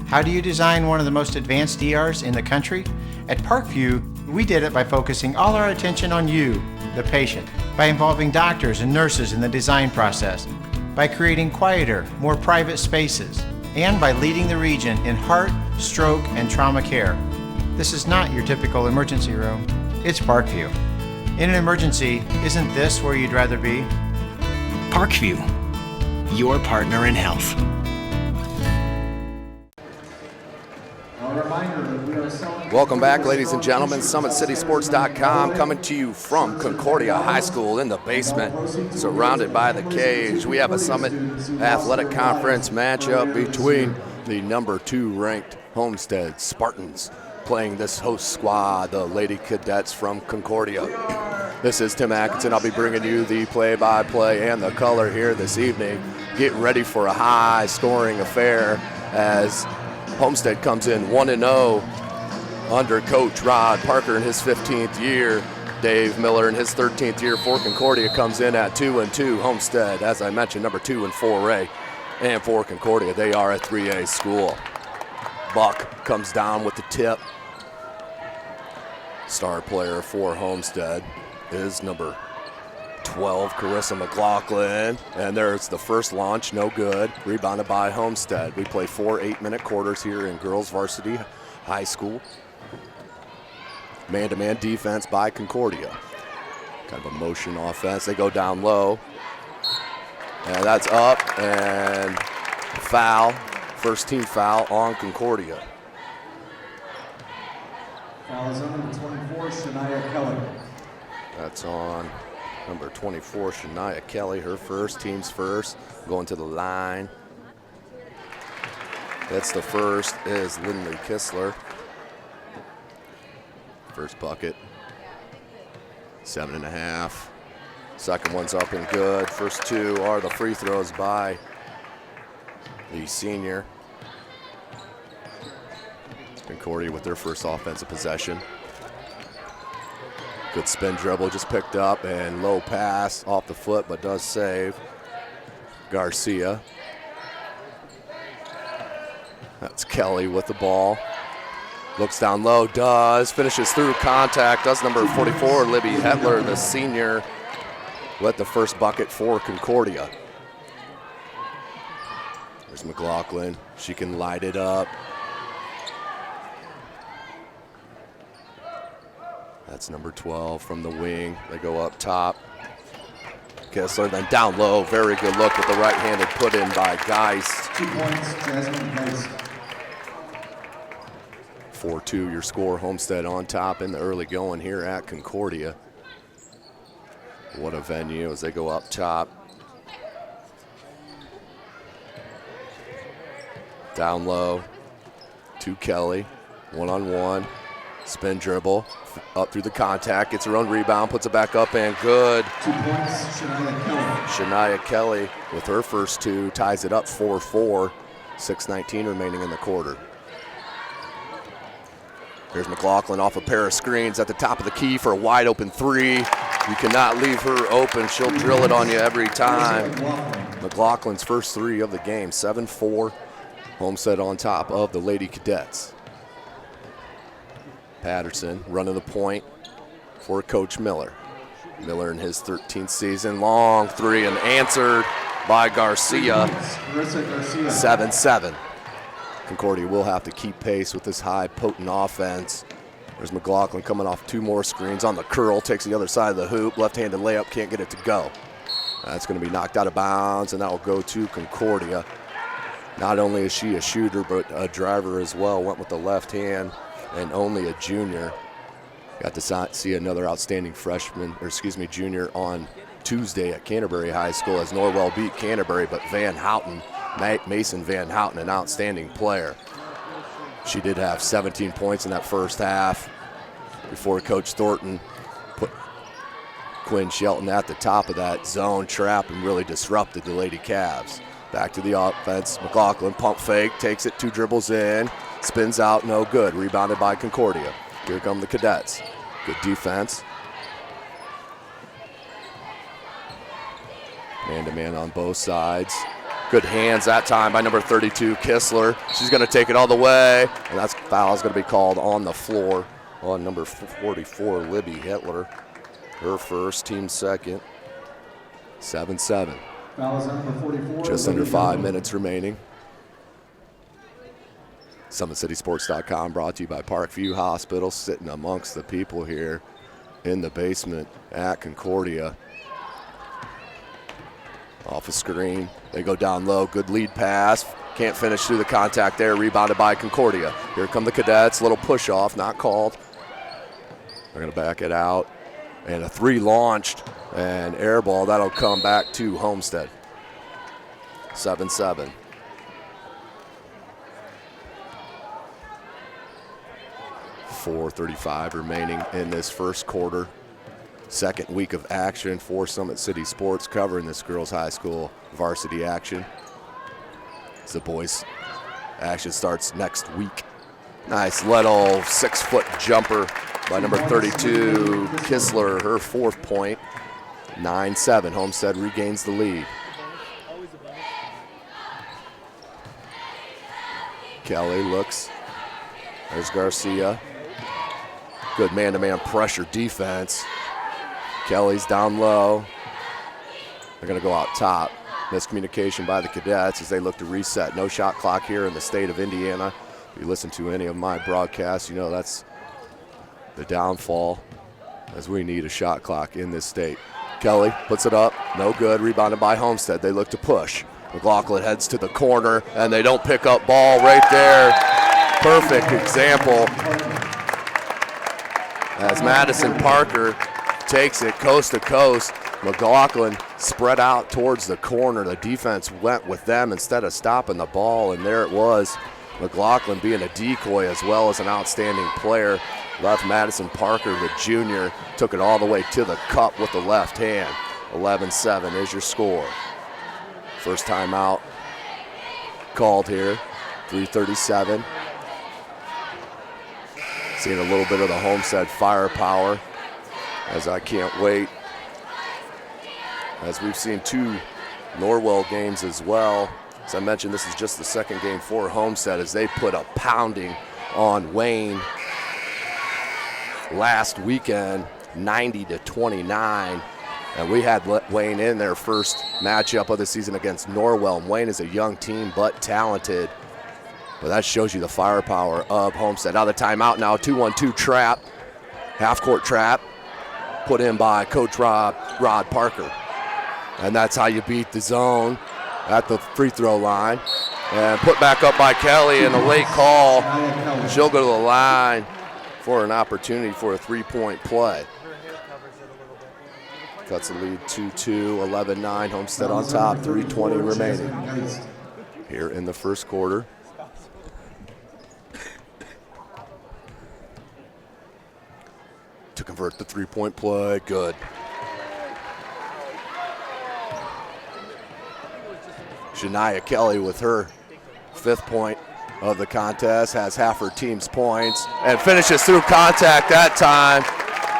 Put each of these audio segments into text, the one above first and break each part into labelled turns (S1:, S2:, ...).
S1: How do you design one of the most advanced ERs in the country? At Parkview, we did it by focusing all our attention on you, the patient, by involving doctors and nurses in the design process, by creating quieter, more private spaces, and by leading the region in heart, stroke, and trauma care. This is not your typical emergency room. It's Parkview. In an emergency, isn't this where you'd rather be?
S2: Parkview, your partner in health.
S3: Welcome back, ladies and gentlemen. SummitCitySports.com coming to you from Concordia High School in the basement, surrounded by the cage. We have a Summit Athletic Conference matchup between the number 2 ranked Homestead Spartans playing this host squad, the Lady Cadets from Concordia. This is Tim Atkinson. I'll be bringing you the play-by-play and the color here this evening. Get ready for a high-scoring affair as Homestead comes in 1-0 under Coach Rod Parker in his 15th year. Dave Miller in his 13th year for Concordia comes in at 2-2. Homestead, as I mentioned, number 2 in 4A. And for Concordia, they are a 3A school. Buck comes down with the tip. Star player for Homestead is number 12, Carissa McLaughlin. And there's the first launch, no good. Rebounded by Homestead. We play 4 8-minute quarters here in girls varsity high school. Man-to-man defense by Concordia. Kind of a motion offense. They go down low. And that's up, and foul. First team foul on Concordia.
S4: Foul is on number 24, Shania Kelly.
S3: That's on number 24, Shania Kelly, her first, team's first, going to the line. That's the first is Lindley Kistler. First bucket, 7.5. Second one's up and good. First 2 are the free throws by the senior. Concordia with their first offensive possession. Good spin dribble, just picked up, and low pass off the foot, but does save. Garcia. That's Kelly with the ball. Looks down low, does, finishes through contact, does number 44, Libby Hetler, the senior, with the first bucket for Concordia. There's McLaughlin, she can light it up. That's number 12 from the wing. They go up top. Kessler then down low. Very good look with the right-handed put in by Geist.
S4: 2 points, Jasmine Geist.
S3: 4-2 your score. Homestead on top in the early going here at Concordia. What a venue as they go up top. Down low to Kelly. One-on-one. Spin dribble, up through the contact, gets her own rebound, puts it back up, and good.
S4: 2 points, Shania Kelly.
S3: Shania Kelly with her first 2 ties it up 4-4. 6:19 remaining in the quarter. Here's McLaughlin off a pair of screens at the top of the key for a wide open 3. You cannot leave her open. She'll drill it on you every time. McLaughlin's first 3 of the game, 7-4. Homestead on top of the Lady Cadets. Patterson running the point for Coach Miller. Miller in his 13th season. Long 3 and answered by Garcia. 7-7. Concordia will have to keep pace with this high, potent offense. There's McLaughlin coming off 2 more screens on the curl. Takes the other side of the hoop. Left-handed layup, can't get it to go. That's going to be knocked out of bounds, and that will go to Concordia. Not only is she a shooter, but a driver as well. Went with the left hand. And only a junior. Got to see another outstanding junior on Tuesday at Canterbury High School as Norwell beat Canterbury, but Van Houten, Mason Van Houten, an outstanding player. She did have 17 points in that first half before Coach Thornton put Quinn Shelton at the top of that zone trap and really disrupted the Lady Cavs. Back to the offense. McLaughlin, pump fake, takes it, 2 dribbles in. Spins out, no good. Rebounded by Concordia. Here come the Cadets. Good defense. Man-to-man on both sides. Good hands that time by number 32, Kistler. She's going to take it all the way, and that foul is going to be called on the floor on number 44, Libby Hitler. Her first, team second. 7-7.
S4: Foul is on number 44.
S3: Just under
S4: Libby
S3: 5
S4: Hitler.
S3: minutes remaining. SummitCitySports.com brought to you by Parkview Hospital, sitting amongst the people here in the basement at Concordia. Off a screen, they go down low, good lead pass. Can't finish through the contact there, rebounded by Concordia. Here come the Cadets, little push off, not called. They're gonna back it out. And a 3 launched and air ball, that'll come back to Homestead. 7-7. .435 remaining in this first quarter. Second week of action for Summit City Sports covering this girls high school varsity action. As the boys action starts next week. Nice little 6-foot jumper by number 32, Kistler, her 4th point. 9-7, Homestead regains the lead. Kelly looks, there's Garcia. Good man-to-man pressure defense. Kelly's down low. They're gonna go out top. Miscommunication by the Cadets as they look to reset. No shot clock here in the state of Indiana. If you listen to any of my broadcasts, you know that's the downfall, as we need a shot clock in this state. Kelly puts it up, no good, rebounded by Homestead. They look to push. McLaughlin heads to the corner, and they don't pick up ball right there. Perfect example as Madison Parker takes it coast to coast. McLaughlin spread out towards the corner. The defense went with them instead of stopping the ball, and there it was. McLaughlin being a decoy as well as an outstanding player. Left Madison Parker, the junior, took it all the way to the cup with the left hand. 11-7 is your score. First timeout called here, 3:37. Seeing a little bit of the Homestead firepower, as I can't wait. As we've seen 2 Norwell games as well. As I mentioned, this is just the second game for Homestead as they put a pounding on Wayne last weekend, 90-29. And we had Wayne in their first matchup of the season against Norwell. And Wayne is a young team, but talented. But that shows you the firepower of Homestead. Now the timeout now, 2-1-2 trap, half-court trap, put in by Coach Rod Parker. And that's how you beat the zone at the free throw line. And put back up by Kelly, and a late call. She'll go to the line for an opportunity for a 3-point play. Cuts the lead 2-2, 11-9, Homestead on top, 3:20 remaining here in the first quarter. To convert the 3-point play, good. Shania Kelly with her 5th point of the contest, has half her team's points, and finishes through contact that time.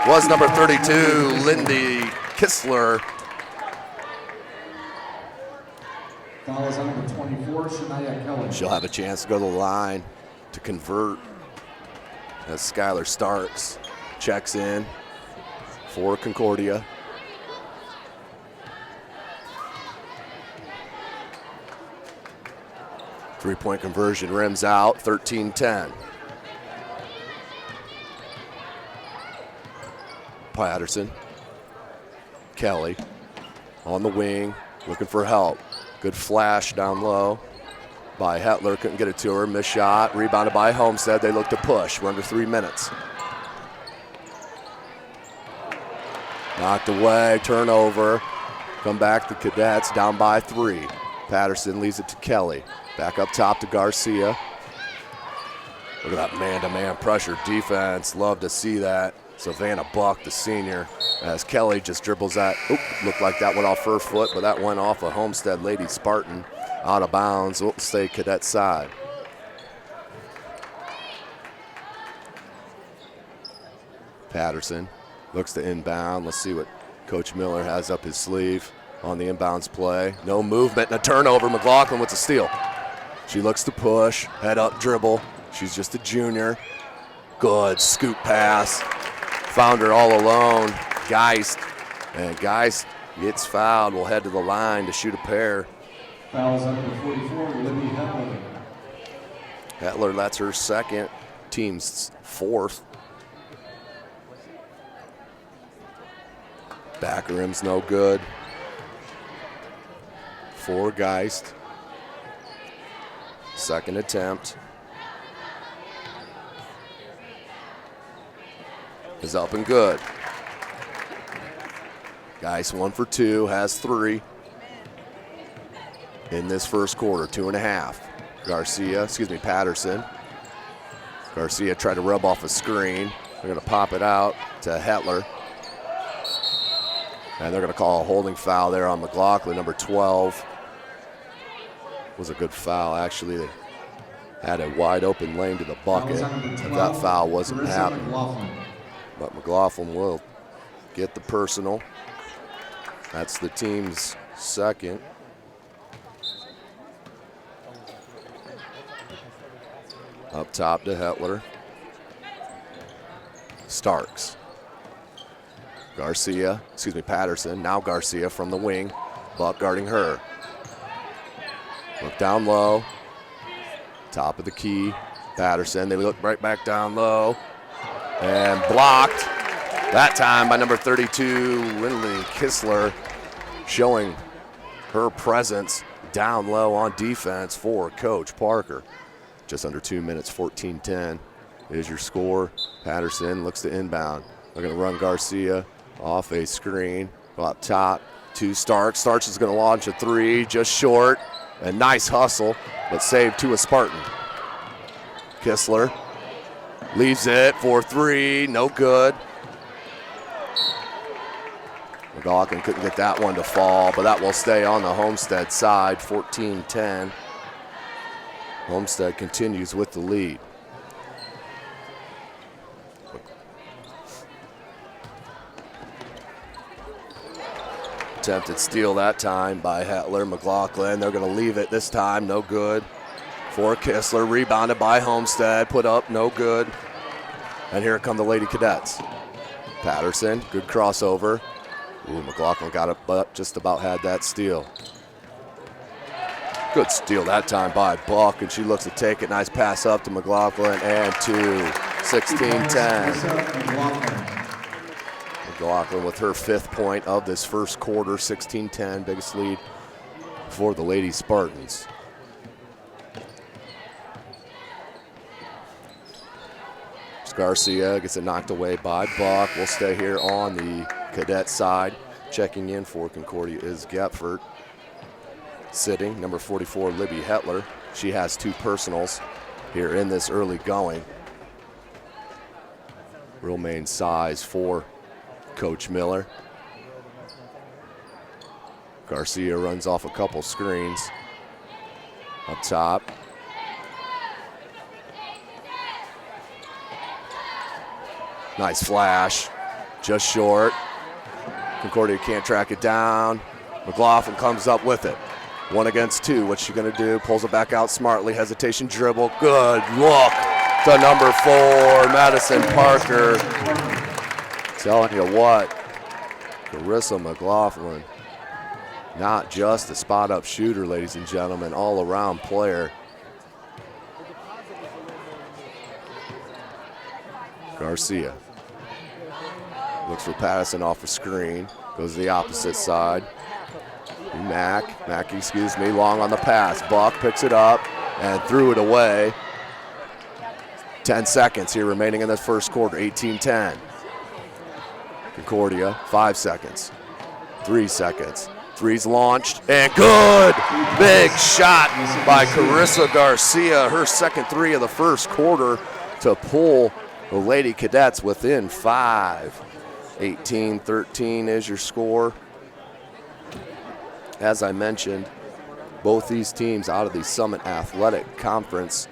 S3: Was number 32, Lindy Kistler.
S4: Foul is on number 24, Shania Kelly.
S3: She'll have a chance to go to the line to convert as Skylar Starks checks in for Concordia. Three-point conversion rims out, 13-10. Patterson. Kelly on the wing, looking for help. Good flash down low by Hetler, couldn't get it to her, missed shot, rebounded by Homestead. They look to push, we're under 3 minutes. Knocked away, turnover. Come back, the Cadets down by 3. Patterson leaves it to Kelly. Back up top to Garcia. Look at that man-to-man pressure defense. Love to see that. Savannah Buck, the senior, as Kelly just dribbles that. Oop, looked like that went off her foot, but that went off a Homestead Lady Spartan out of bounds. Will stay Cadet side. Patterson looks to inbound. Let's see what Coach Miller has up his sleeve. on the inbounds play. No movement and a turnover. McLaughlin with the steal. She looks to push, head up dribble. She's just a junior. Good scoop pass. Found her all alone. Geist. And Geist gets fouled. Will head to the line to shoot a pair.
S4: Fouls on number 44, Libby Hetler.
S3: Hetler, that's her second. Team's fourth. Back rim's no good. For Geist. Second attempt. Is up and good. Geist 1 for 2, has 3 in this first quarter, 2.5. Patterson. Garcia tried to rub off a screen. They're gonna pop it out to Hetler. And they're gonna call a holding foul there on McLaughlin, number 12. Was a good foul, actually. They had a wide open lane to the bucket. If that foul wasn't happening. But McLaughlin will get the personal. That's the team's second. Up top to Hetler. Starks. Patterson. Now Garcia from the wing. Buck guarding her. Look down low. Top of the key. Patterson. They look right back down low. And blocked. That time by number 32, Lindley Kistler, showing her presence down low on defense for Coach Parker. Just under 2 minutes, 14-10 is your score. Patterson looks to inbound. They're going to run Garcia off a screen. Go up top to Starks. Starks is going to launch a 3, just short. A nice hustle, but saved to a Spartan. Kistler leaves it for 3, no good. McLaughlin couldn't get that one to fall, but that will stay on the Homestead side, 14-10. Homestead continues with the lead. Attempted steal that time by Hetler. McLaughlin, they're going to leave it this time, no good. For Kistler, rebounded by Homestead, put up, no good. And here come the Lady Cadets. Patterson, good crossover. Ooh, McLaughlin got it, but just about had that steal. Good steal that time by Buck, and she looks to take it. Nice pass up to McLaughlin, and 2, 16-10. McLaughlin with her 5th point of this first quarter, 16-10, biggest lead for the Lady Spartans. Garcia gets it knocked away by Buck. We'll stay here on the cadet side. Checking in for Concordia is Gepford. Sitting, number 44, Libby Hetler. She has 2 personals here in this early going. Real main size for Coach Miller. Garcia runs off a couple screens. Up top. Nice flash, just short. Concordia can't track it down. McLaughlin comes up with it. 1 against 2, what's she gonna do? Pulls it back out smartly, hesitation dribble. Good look to number 4, Madison Parker. Telling you what, Carissa McLaughlin, not just a spot up shooter, ladies and gentlemen, all around player. Garcia looks for Patterson off the screen, goes to the opposite side. Mackey, long on the pass. Buck picks it up and threw it away. 10 seconds here remaining in the first quarter, 18-10. Concordia, 5 seconds, 3 seconds. Three's launched, and good! Big shot by Carissa Garcia, her second 3 of the first quarter to pull the Lady Cadets within 5. 18-13 is your score. As I mentioned, both these teams out of the Summit Athletic Conference.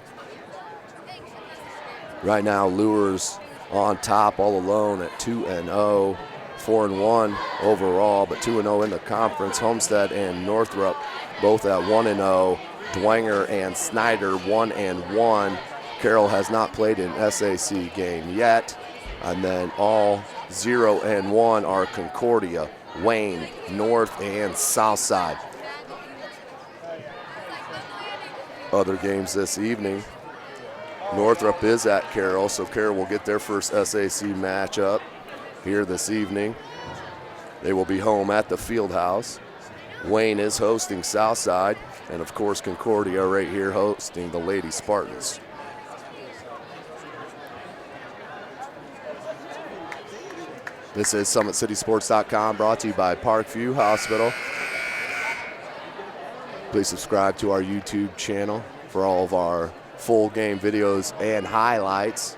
S3: Right now, Lures on top all alone at 2-0. 4-1 overall, but 2-0 in the conference. Homestead and Northrop both at 1-0. Dwenger and Snyder 1-1. Carroll has not played an SAC game yet. And then all 0-1 are Concordia, Wayne, North, and Southside. Other games this evening. Northrop is at Carroll, so Carroll will get their first SAC matchup here this evening. They will be home at the Fieldhouse. Wayne is hosting Southside, and of course Concordia right here hosting the Lady Spartans. This is SummitCitySports.com, brought to you by Parkview Hospital. Please subscribe to our YouTube channel for all of our full game videos and highlights.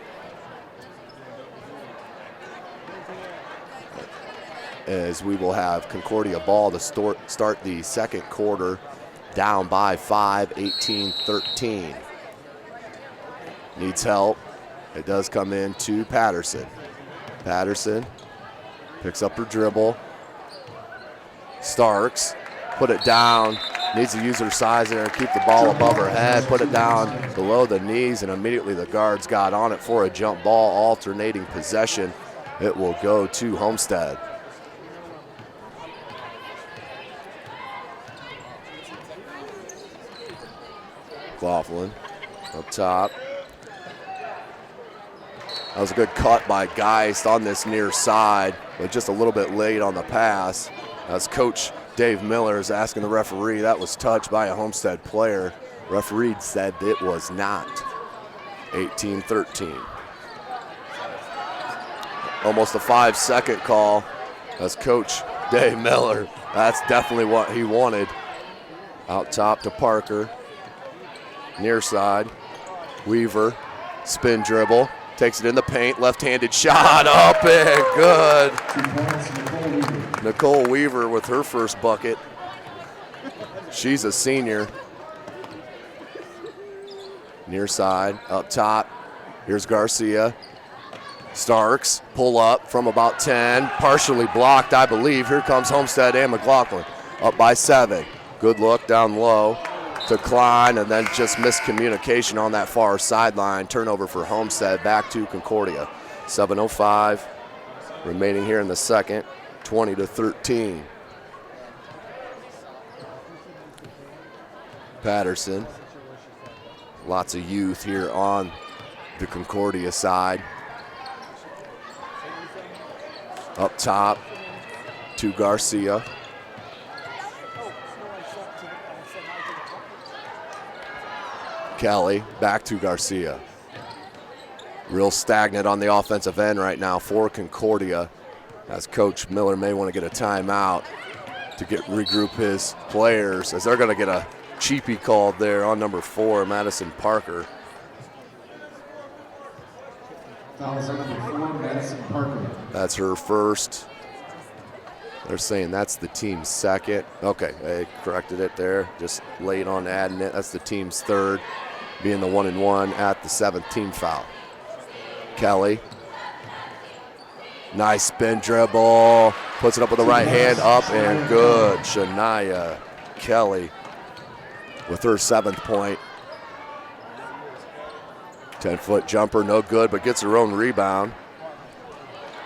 S3: As we will have Concordia ball to start the second quarter, down by 5, 18-13. Needs help. It does come in to Patterson. Patterson picks up her dribble. Starks, put it down. Needs to use her size there and keep the ball above her head. Put it down below the knees, and immediately the guards got on it for a jump ball, alternating possession. It will go to Homestead. McLaughlin up top. That was a good cut by Geist on this near side, but just a little bit late on the pass. As Coach Dave Miller is asking the referee, that was touched by a Homestead player. Referee said it was not. 18-13. Almost a 5-second call as Coach Dave Miller, that's definitely what he wanted. Out top to Parker. Near side, Weaver, spin dribble, takes it in the paint, left-handed shot up and good. Nicole Weaver with her first bucket. She's a senior. Near side, up top, here's Garcia. Starks, pull up from about 10, partially blocked, I believe. Here comes Homestead and McLaughlin, up by 7. Good look down low to Klein, and then just miscommunication on that far sideline. Turnover for Homestead, back to Concordia. 7:05 remaining here in the second, 20-13. Patterson, lots of youth here on the Concordia side. Up top to Garcia. Kelly back to Garcia. Real stagnant on the offensive end right now for Concordia, as Coach Miller may want to get a timeout to regroup his players, as they're going to get a cheapie called there on number 4, Madison Parker.
S4: Fouls on number 4, Madison Parker.
S3: That's her first. They're saying that's the team's second. Okay, they corrected it there, just late on adding it. That's the team's third, being the 1-1 at the 7th team foul. Kelly, nice spin dribble, puts it up with the right hand, up and good. Shania Kelly with her 7th point. 10-foot jumper, no good, but gets her own rebound.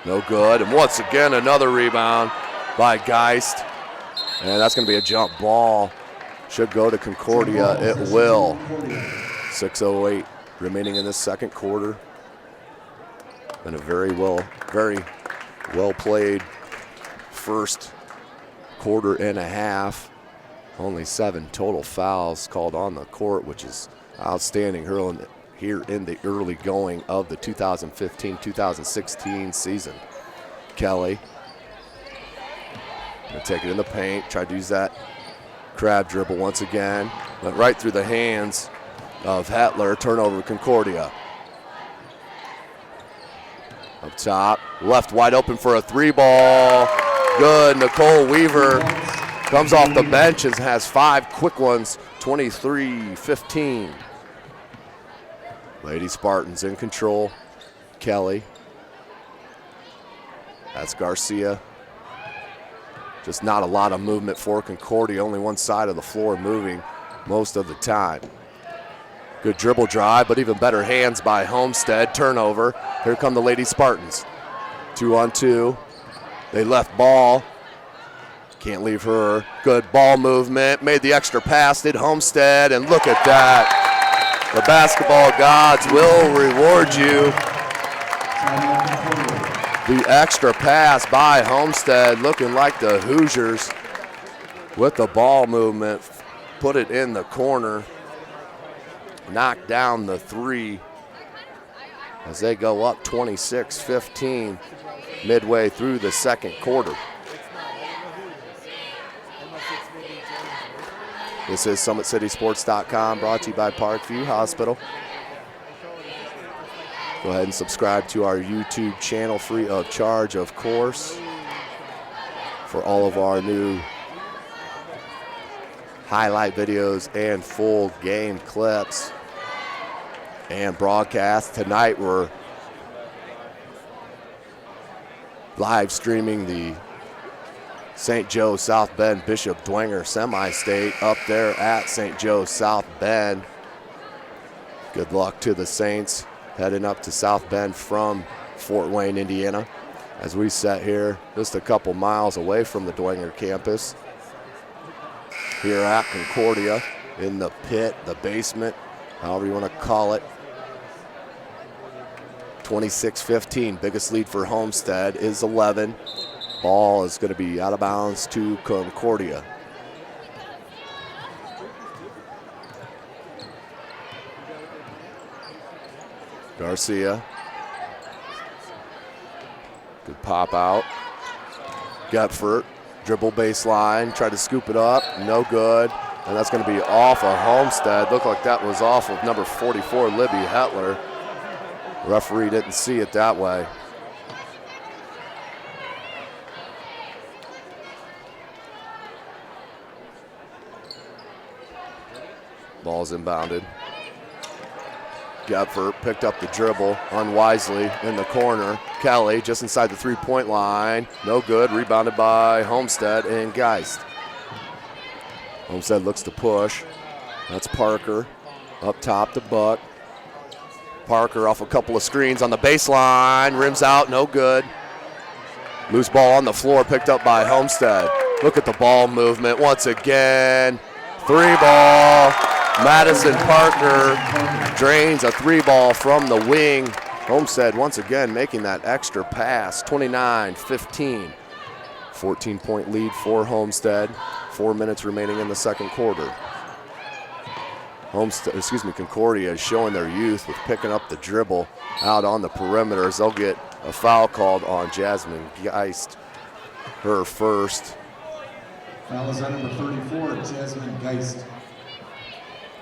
S3: No good, and once again another rebound by Geist, and that's going to be a jump ball. Should go to Concordia. It will. 6:08 remaining in the second quarter. Been a very well played first quarter and a half. Only 7 total fouls called on the court, which is outstanding here in the early going of the 2015-2016 season. Kelly gonna take it in the paint, try to use that crab dribble once again. Went right through the hands of Hetler. Turnover Concordia. Up top, left wide open for a 3-ball. Good. Nicole Weaver comes off the bench and has 5 quick ones. 23-15. Lady Spartans in control. Kelly. That's Garcia Just not a lot of movement for Concordia, only one side of the floor moving most of the time. Good dribble drive, but even better hands by Homestead. Turnover. Here come the Lady Spartans. 2-on-2. They left ball. Can't leave her. Good ball movement. Made the extra pass, did Homestead, and look at that. The basketball gods will reward you. The extra pass by Homestead, looking like the Hoosiers with the ball movement. Put it in the corner. Knocked down the three as they go up 26-15 midway through the second quarter. This is SummitCitySports.com, brought to you by Parkview Hospital. Go ahead and subscribe to our YouTube channel, free of charge, of course, for all of our new highlight videos and full game clips and broadcasts. Tonight we're live streaming the St. Joe South Bend Bishop Dwenger semi-state up there at St. Joe South Bend. Good luck to the Saints heading up to South Bend from Fort Wayne, Indiana, as we sit here just a couple miles away from the Dwenger campus here at Concordia in the pit, the basement, however you want to call it. 26-15, biggest lead for Homestead is 11. Ball is going to be out of bounds to Concordia. Garcia. Good pop out. Getford. Dribble baseline, tried to scoop it up, no good. And that's going to be off of Homestead. Looked like that was off of number 44, Libby Hetler. Referee didn't see it that way. Ball's inbounded. Getford picked up the dribble unwisely in the corner. Kelly just inside the three-point line. No good. Rebounded by Homestead and Geist. Homestead looks to push. That's Parker. Up top to Buck. Parker off a couple of screens on the baseline. Rims out. No good. Loose ball on the floor picked up by Homestead. Look at the ball movement once again. Three ball. Madison Parker drains a three ball from the wing. Homestead once again making that extra pass. 29-15. 14-point lead for Homestead. 4 minutes remaining in the second quarter. Concordia is showing their youth with picking up the dribble out on the perimeter as they'll get a foul called on Jasmine Geist, her first.
S4: Foul is on number 34, Jasmine Geist.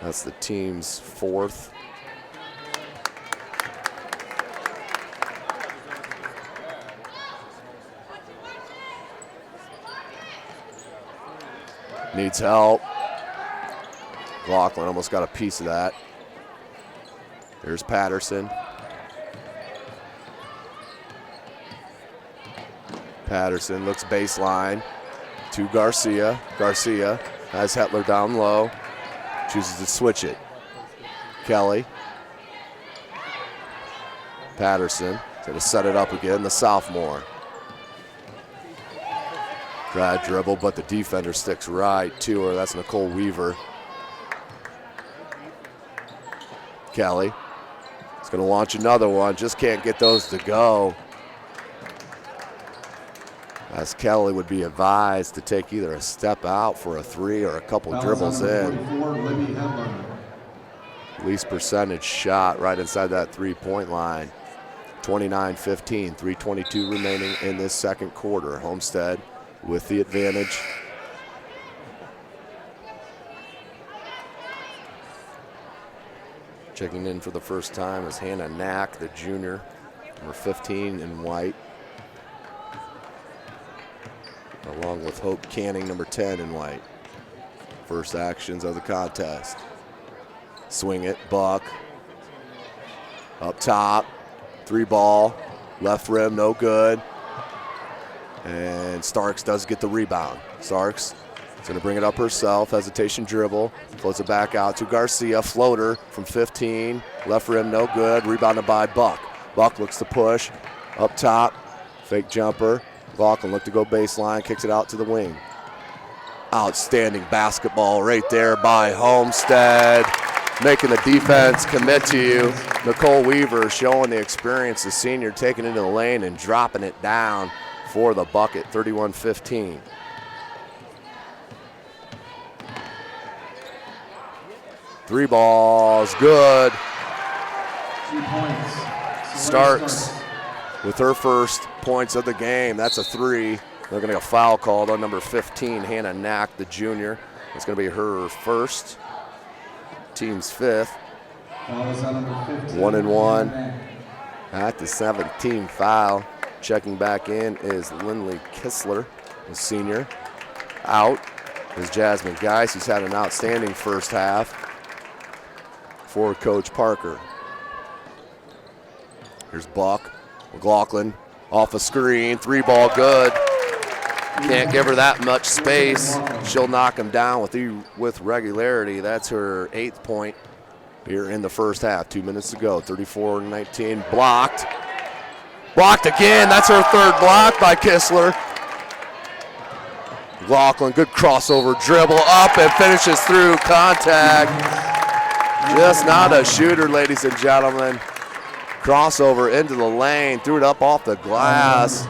S3: That's the team's fourth. Needs help. McLaughlin almost got a piece of that. There's Patterson. Patterson looks baseline to Garcia. Garcia has Hetler down low. Chooses to switch it. Kelly. Patterson going to set it up again, the sophomore. Drag dribble, but the defender sticks right to her. That's Nicole Weaver. Kelly is going to launch another one. Just can't get those to go. As Kelly would be advised to take either a step out for a three or a couple dribbles in. Least percentage shot right inside that three-point line. 29-15, 3:22 remaining in this second quarter. Homestead with the advantage. Checking in for the first time is Hannah Knack, the junior, number 15 in white, along with Hope Canning, number 10 in white. First actions of the contest. Swing it, Buck. Up top, three ball, left rim, no good. And Starks does get the rebound. Starks is going to bring it up herself. Hesitation dribble. Floats it back out to Garcia. Floater from 15. Left rim, no good. Rebounded by Buck. Buck looks to push. Up top. Fake jumper. McLaughlin looked to go baseline. Kicks it out to the wing. Outstanding basketball right there by Homestead. Making the defense commit to you. Nicole Weaver showing the experience, the senior, taking it into the lane and dropping it down for the bucket, 31-15. Three balls, good.
S4: 2 points.
S3: Starks with her first points of the game. That's a three. They're going to get a foul called on number 15, Hannah Knack, the junior. It's going to be her first, team's fifth.
S4: Foul is on number 15.
S3: 1 and 1 at the 17th foul. Checking back in is Lindley Kistler, the senior. Out is Jasmine Geis, who's had an outstanding first half for Coach Parker. Here's Buck. McLaughlin off a screen. Three ball good. Can't give her that much space. She'll knock him down with regularity. That's her 8th point here in the first half. 2 minutes to go. 34-19. Blocked. Blocked again. That's her third block by Kistler. McLaughlin, good crossover dribble up and finishes through contact. Just not a shooter, ladies and gentlemen. Crossover into the lane, threw it up off the glass.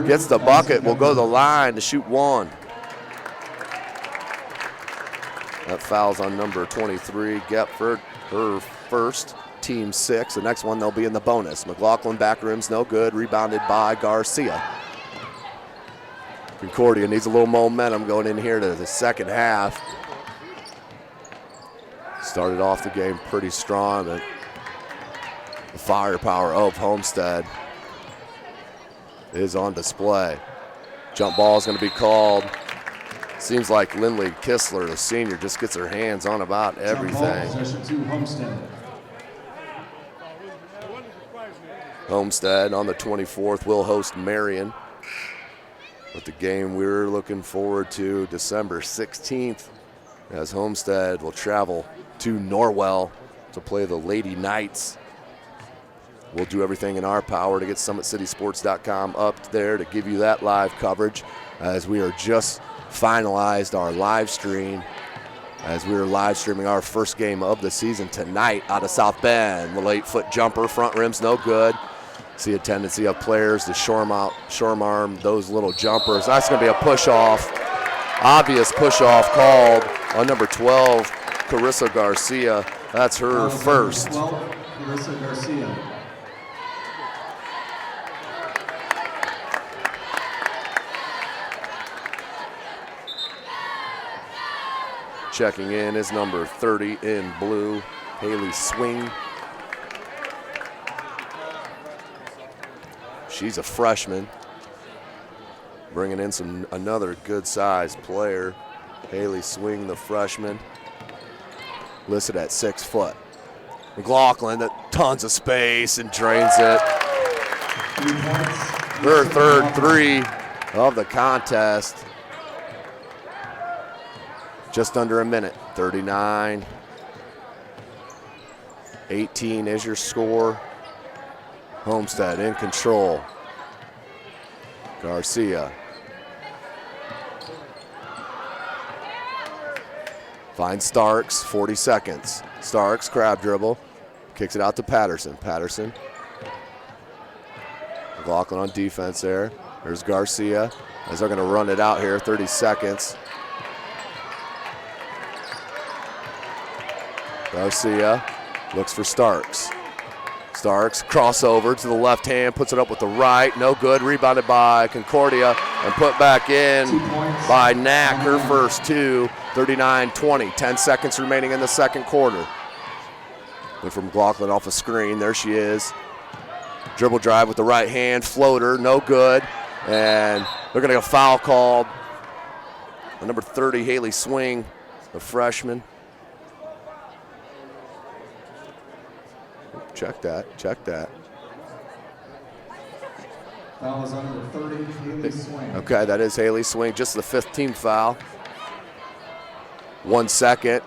S3: Gets the bucket, will go to the line to shoot one. That foul's on number 23, Gepford, her first, team 6. The next one, they'll be in the bonus. McLaughlin back rim's no good, rebounded by Garcia. Concordia needs a little momentum going in here to the second half. Started off the game pretty strong, but the firepower of Homestead is on display. Jump ball is going to be called. Seems like Lindley Kistler, the senior, just gets her hands on about everything.
S4: Possession to Homestead.
S3: Homestead on the 24th will host Marion. But the game we're looking forward to December 16th, as Homestead will travel to Norwell to play the Lady Knights. We'll do everything in our power to get SummitCitySports.com up there to give you that live coverage, as we are just finalized our live stream, as we are live streaming our first game of the season tonight out of South Bend. The 8-foot jumper, front rim's no good. See a tendency of players to shorm arm those little jumpers. That's going to be a push-off, obvious push-off called on number 12, Carissa Garcia. That's her first.
S4: 12, Carissa Garcia.
S3: Checking in is number 30 in blue, Haley Swing. She's a freshman. Bringing in another good-sized player. Haley Swing, the freshman, listed at 6 foot. McLaughlin, tons of space and drains it. Her third three of the contest. Just under a minute, 39-18 is your score. Homestead in control. Garcia. Finds Starks, 40 seconds. Starks, crab dribble, kicks it out to Patterson. Patterson. McLaughlin on defense there. There's Garcia, as they're gonna run it out here, 30 seconds. Garcia looks for Starks. Starks, crossover to the left hand, puts it up with the right, no good, rebounded by Concordia and put back in by Knack, her first two, 39-20, 10 seconds remaining in the second quarter. Went from McLaughlin off a screen, there she is. Dribble drive with the right hand, floater, no good, and they're gonna get a foul called on number 30, Haley Swing, the freshman. Check that, check that.
S4: Foul is on number 30, Haley Swing.
S3: Okay, that is Haley Swing, just the 5th team foul. 1 second,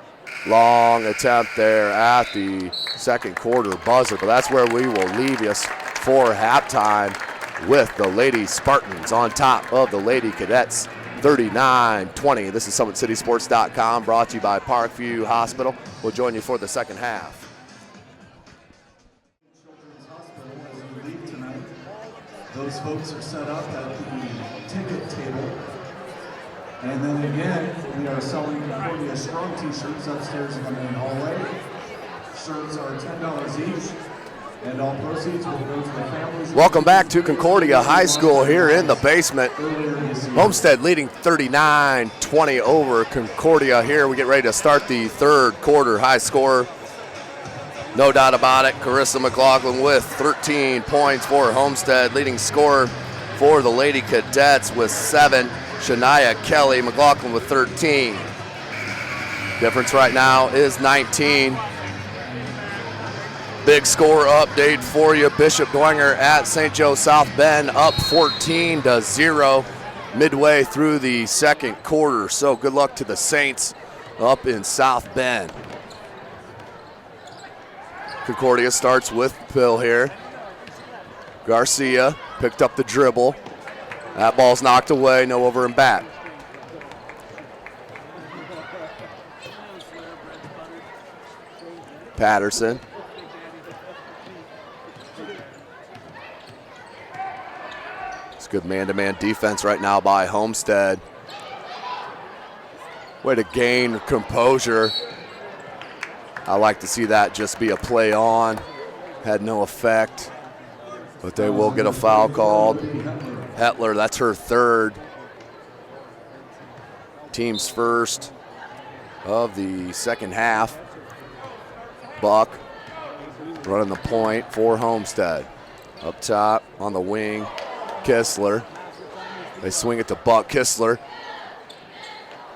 S3: long attempt there at the second quarter buzzer, but that's where we will leave you for halftime with the Lady Spartans on top of the Lady Cadets, 39-20. This is SummitCitySports.com, brought to you by Parkview Hospital. We'll join you for the second half.
S4: Children's Hospital, as you leave tonight, those folks are set up at the ticket table. And then again, we are selling Concordia Strong t-shirts upstairs in the main hallway. Shirts are $10 each, and all proceeds will go to the families.
S3: Welcome back to Concordia High School here in the basement. Homestead leading 39-20 over Concordia here. We get ready to start the third quarter. High score, no doubt about it. Carissa McLaughlin with 13 points for Homestead. Leading scorer for the Lady Cadets with 7. Shania Kelly, McLaughlin with 13. Difference right now is 19. Big score update for you. Bishop Dwenger at St. Joe South Bend up 14-0 midway through the second quarter. So good luck to the Saints up in South Bend. Concordia starts with Bill here. Garcia picked up the dribble. That ball's knocked away, no over and back. Patterson. It's good man-to-man defense right now by Homestead. Way to gain composure. I like to see that just be a play on. Had no effect, but they will get a foul called. Hetler, that's her third. Team's first of the second half. Buck running the point for Homestead. Up top on the wing, Kistler. They swing it to Buck. Kistler,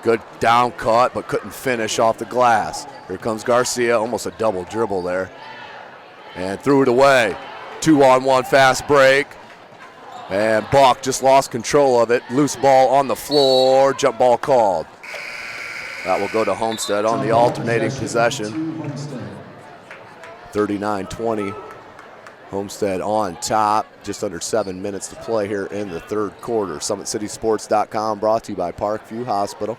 S3: good down cut, but couldn't finish off the glass. Here comes Garcia, almost a double dribble there. And threw it away. 2-on-1 fast break. And Buck just lost control of it. Loose ball on the floor, jump ball called. That will go to Homestead on the alternating possession. 39-20. Homestead on top. Just under 7 minutes to play here in the third quarter. SummitCitySports.com brought to you by Parkview Hospital.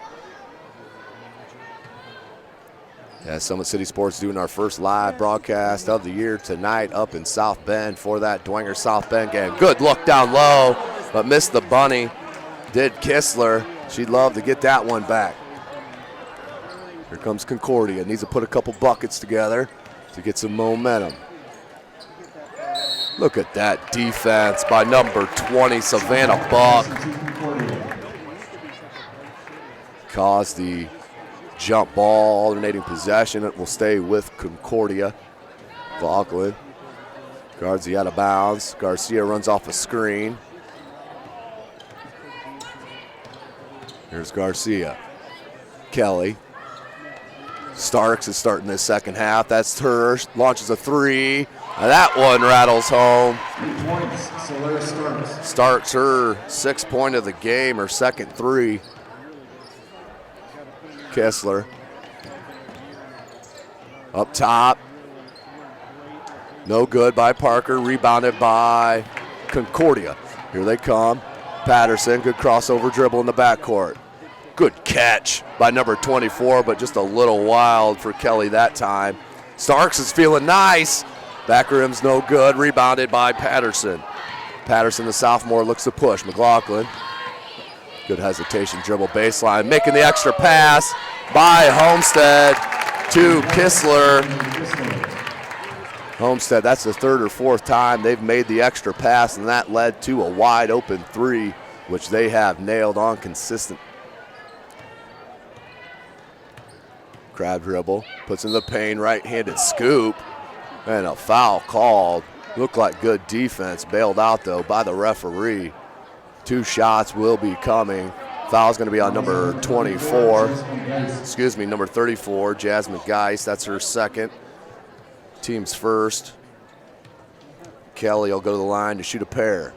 S3: Yeah, Summit City Sports doing our first live broadcast of the year tonight up in South Bend for that Dwenger South Bend game. Good look down low, but missed the bunny. Did Kistler. She'd love to get that one back. Here comes Concordia. Needs to put a couple buckets together to get some momentum. Look at that defense by number 20, Savannah Buck. Caused the jump ball, alternating possession. It will stay with Concordia. Vaughtlin guards the out of bounds. Garcia runs off a screen. Here's Garcia. Kelly. Starks is starting this second half. That's her. Launches a three. And that one rattles home.
S4: 3 points, Starks.
S3: Starks, her 6th point of the game, her second three. Kessler up top, no good by Parker, rebounded by Concordia. Here they come. Patterson, good crossover dribble in the backcourt. Good catch by number 24, but just a little wild for Kelly that time. Starks is feeling nice. Back rim's no good, rebounded by Patterson. Patterson, the sophomore, looks to push. McLaughlin. Good hesitation, dribble baseline, making the extra pass by Homestead to Kistler. Homestead, that's the 3rd or 4th time they've made the extra pass, and that led to a wide open three, which they have nailed on consistent. Crab dribble, puts in the paint, right-handed scoop, and a foul called. Looked like good defense, bailed out though by the referee. 2 shots will be coming. Foul's going to be on number 24. Excuse me, number 34, Jasmine Geis. That's her second. Team's first. Kelly will go to the line to shoot a pair.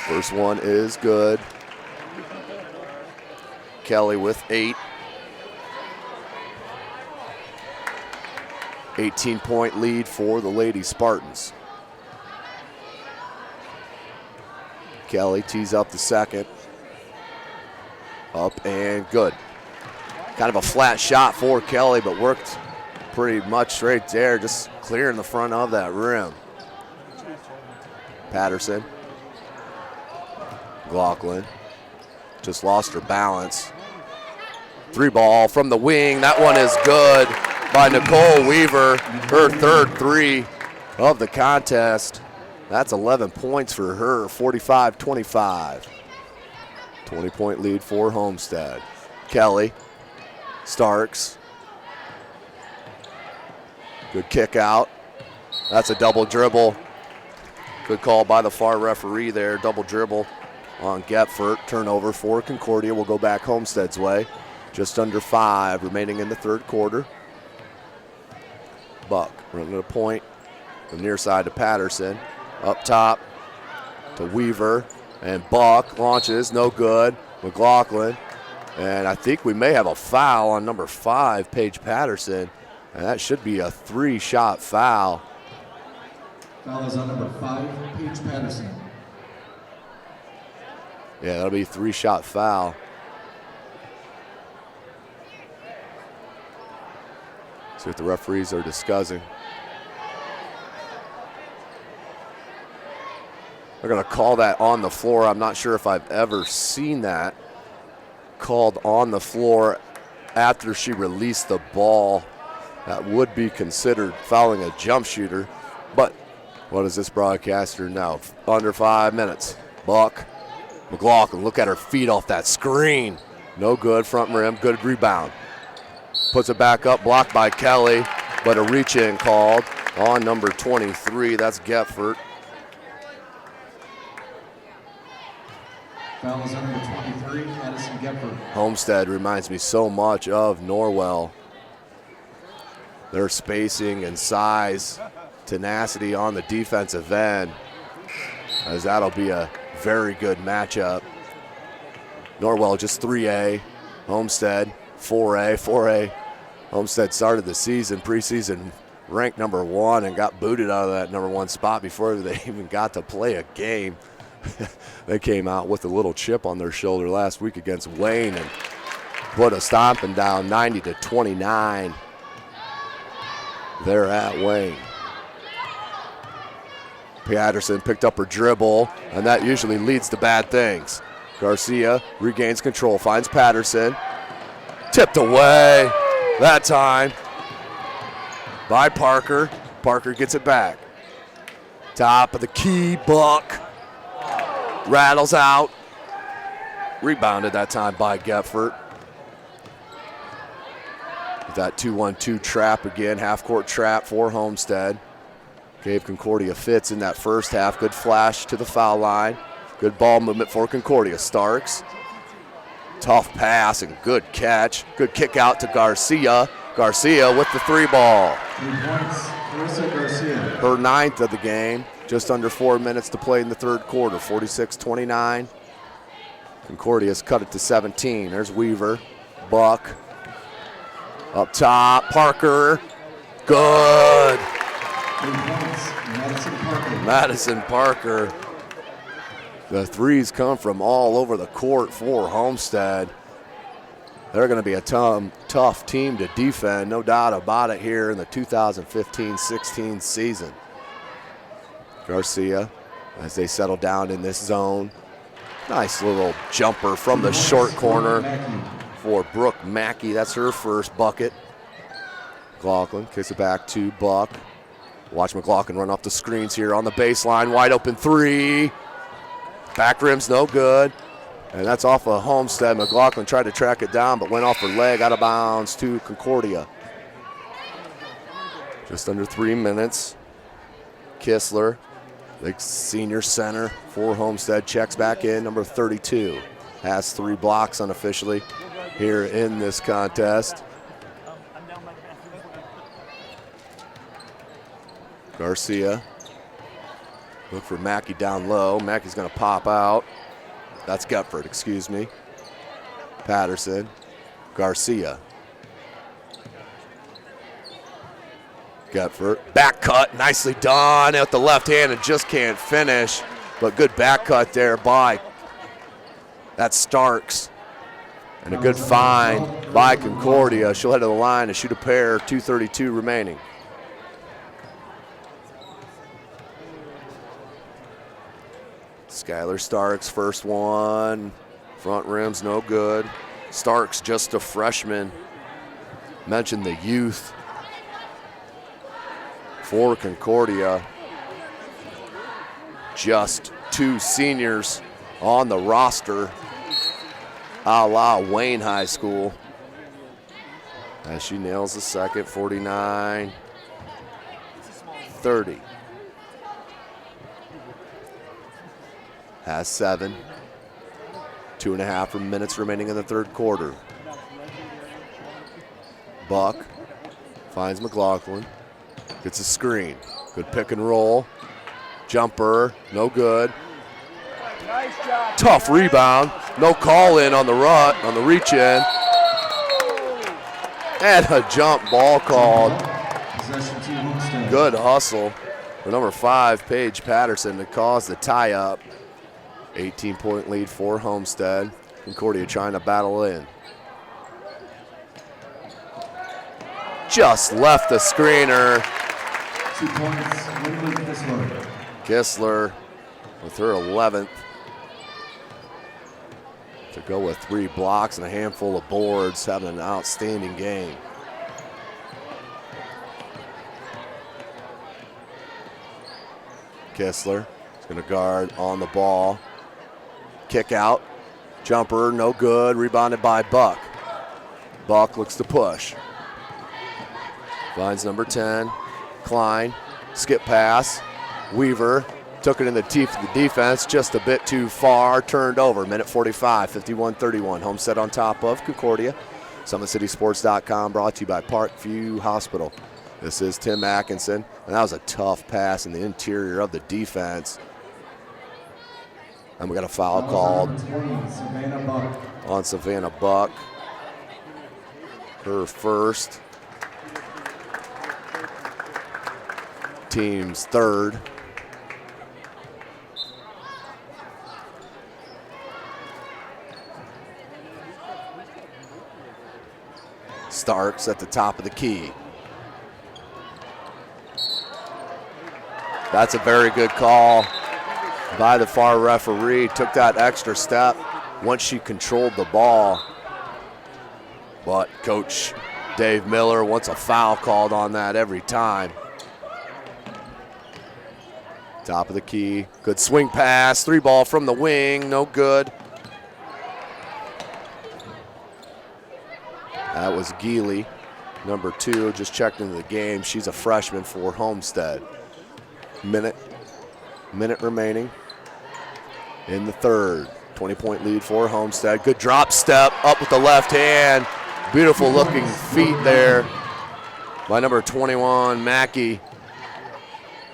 S3: First one is good. Kelly with 8. 18-point lead for the Lady Spartans. Kelly tees up the second. Up and good. Kind of a flat shot for Kelly, but worked pretty much right there, just clearing the front of that rim. Patterson. McLaughlin just lost her balance. 3 ball from the wing. That one is good by Nicole Weaver. Her third 3 of the contest. That's 11 points for her, 45-25. 20-point lead for Homestead. Kelly, Starks. Good kick out. That's a double dribble. Good call by the far referee there. Double dribble on Gepfert. Turnover for Concordia. Will go back Homestead's way. Just under 5 remaining in the third quarter. Buck running to the point. The near side to Patterson. Up top to Weaver. And Buck launches. No good. McLaughlin. And I think we may have a foul on number 5, Paige Patterson. And that should be a 3-shot foul.
S4: Foul is on number 5, Paige Patterson.
S3: Yeah, that'll be a 3-shot foul. See what the referees are discussing. They're going to call that on the floor. I'm not sure if I've ever seen that called on the floor after she released the ball. That would be considered fouling a jump shooter. But what does this broadcaster know? Under 5 minutes. Buck. McLaughlin, look at her feet off that screen. No good, front rim, good rebound. Puts it back up, blocked by Kelly, but a reach-in called on number 23. That's Gepfert.
S4: Foul is on number 23, Addison Gepfert.
S3: Homestead reminds me so much of Norwell. Their spacing and size, tenacity on the defensive end, as that'll be a very good matchup. Norwell just 3A, Homestead 4A. 4A. Homestead started the season, preseason ranked number 1 and got booted out of that number 1 spot before they even got to play a game. They came out with a little chip on their shoulder last week against Wayne and put a stomping down 90-29. They're at Wayne. Patterson picked up her dribble, and that usually leads to bad things. Garcia regains control, finds Patterson. Tipped away that time by Parker. Parker gets it back. Top of the key, Buck. Rattles out. Rebounded that time by Gepfert. That 2-1-2 trap again, half-court trap for Homestead. Gave Concordia fits in that first half. Good flash to the foul line. Good ball movement for Concordia. Starks. Tough pass and good catch. Good kick out to Garcia. Garcia with the 3 ball.
S4: 3 points, Carissa Garcia.
S3: Her 9th of the game. Just under 4 minutes to play in the third quarter. 46-29. Concordia's cut it to 17. There's Weaver. Buck. Up top, Parker. Good.
S4: 3 points, Madison Parker.
S3: Madison Parker. The threes come from all over the court for Homestead. They're going to be a tough team to defend, no doubt about it, here in the 2015-16 season. Garcia, as they settle down in this zone. Nice little jumper from the short corner for Brooke Mackey. That's her first bucket. McLaughlin kicks it back to Buck. Watch McLaughlin run off the screens here on the baseline. Wide open 3. Back rim's no good. And that's off of Homestead. McLaughlin tried to track it down, but went off her leg, out of bounds to Concordia. Just under 3 minutes. Kistler, the senior center for Homestead, checks back in, number 32. Has 3 blocks unofficially here in this contest. Garcia Look for Mackey down low. Mackey's going to pop out. That's Gutford, excuse me. Patterson. Garcia. Gutford. Back cut. Nicely done at the left hand and just can't finish. But good back cut there by that's Starks. And a good find by Concordia. She'll head to the line and shoot a pair, 2:32 remaining. Skylar Starks, first one. Front rim's no good. Starks, just a freshman. Mentioned the youth for Concordia. Just 2 seniors on the roster, a la Wayne High School. As she nails the second, 49-30. Has 7. 2.5 minutes remaining in the third quarter. Buck finds McLaughlin. Gets a screen. Good pick and roll. Jumper, no good. Tough rebound. No call in on the on the reach in. And a jump ball called. Good hustle for number 5, Paige Patterson, to cause the tie up. 18-point lead for Homestead. Concordia trying to battle in. Just left the screener.
S4: 2 points, Kistler.
S3: Kistler with her 11th. To go with 3 blocks and a handful of boards, having an outstanding game. Kistler is going to guard on the ball. Kick out. Jumper, no good. Rebounded by Buck. Buck looks to push. Finds number 10, Klein. Skip pass. Weaver took it in the teeth of the defense, just a bit too far. Turned over. Minute 45, 51-31. Homestead on top of Concordia. SummitCitySports.com, brought to you by Parkview Hospital. This is Tim Atkinson, and that was a tough pass in the interior of the defense. And we got a foul called on Savannah Buck. Her first. Team's third. Starks at the top of the key. That's a very good call by the far referee. Took that extra step once she controlled the ball. But Coach Dave Miller wants a foul called on that every time. Top of the key. Good swing pass. 3 ball from the wing. No good. That was Geely, number 2. Just checked into the game. She's a freshman for Homestead. Minute remaining in the third. 20-point lead for Homestead. Good drop step up with the left hand. Beautiful looking feet there by number 21, Mackey.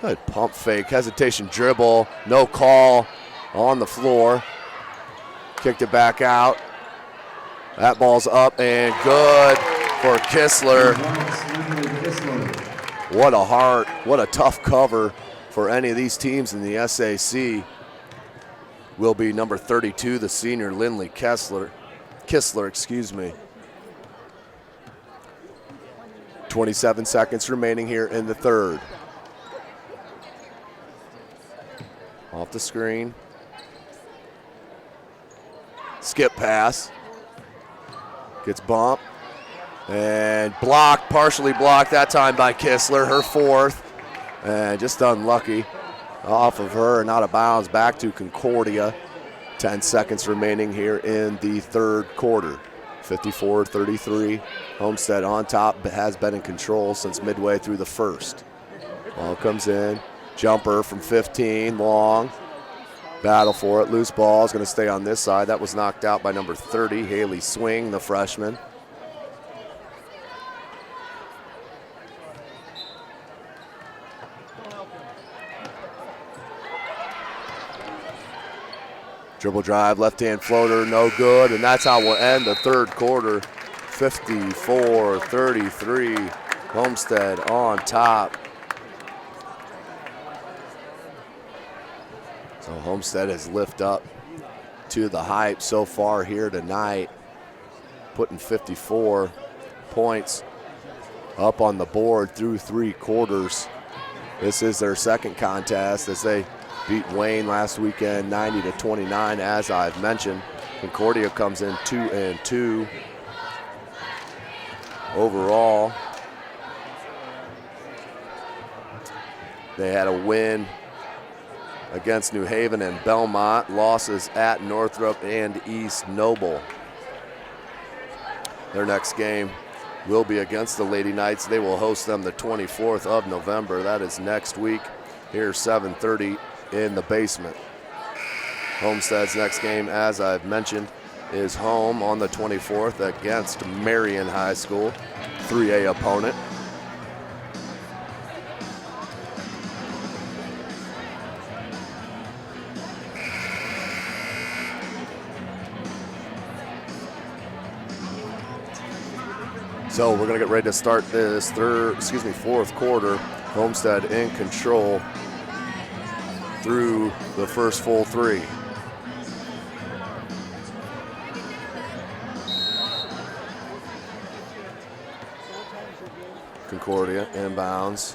S3: Good pump fake, hesitation dribble, no call on the floor. Kicked it back out. That ball's up and good for Kistler. What a tough cover for any of these teams in the SAC. Will be number 32, the senior Lindley Kistler, excuse me. 27 seconds remaining here in the third. Off the screen. Skip pass. Gets bumped. And blocked, partially blocked that time by Kistler, her 4th. And just unlucky off of her and out of bounds back to Concordia. 10 seconds remaining here in the third quarter. 54-33. Homestead on top, but has been in control since midway through the first. Ball comes in. Jumper from 15, long. Battle for it. Loose ball is going to stay on this side. That was knocked out by number 30, Haley Swing, the freshman. Dribble drive, left-hand floater, no good, and that's how we'll end the third quarter. 54-33, Homestead on top. So Homestead has lifted up to the hype so far here tonight, putting 54 points up on the board through 3 quarters. This is their second contest as they beat Wayne last weekend 90-29, as I've mentioned. Concordia comes in 2-2 overall. They had a win against New Haven and Belmont, losses at Northrop and East Noble. Their next game will be against the Lady Knights. They will host them the 24th of November. That is next week, here 7:30 in the basement. Homestead's next game, as I've mentioned, is home on the 24th against Marion High School, 3A opponent. So we're gonna get ready to start this fourth quarter. Homestead in control through the first full 3. Concordia inbounds.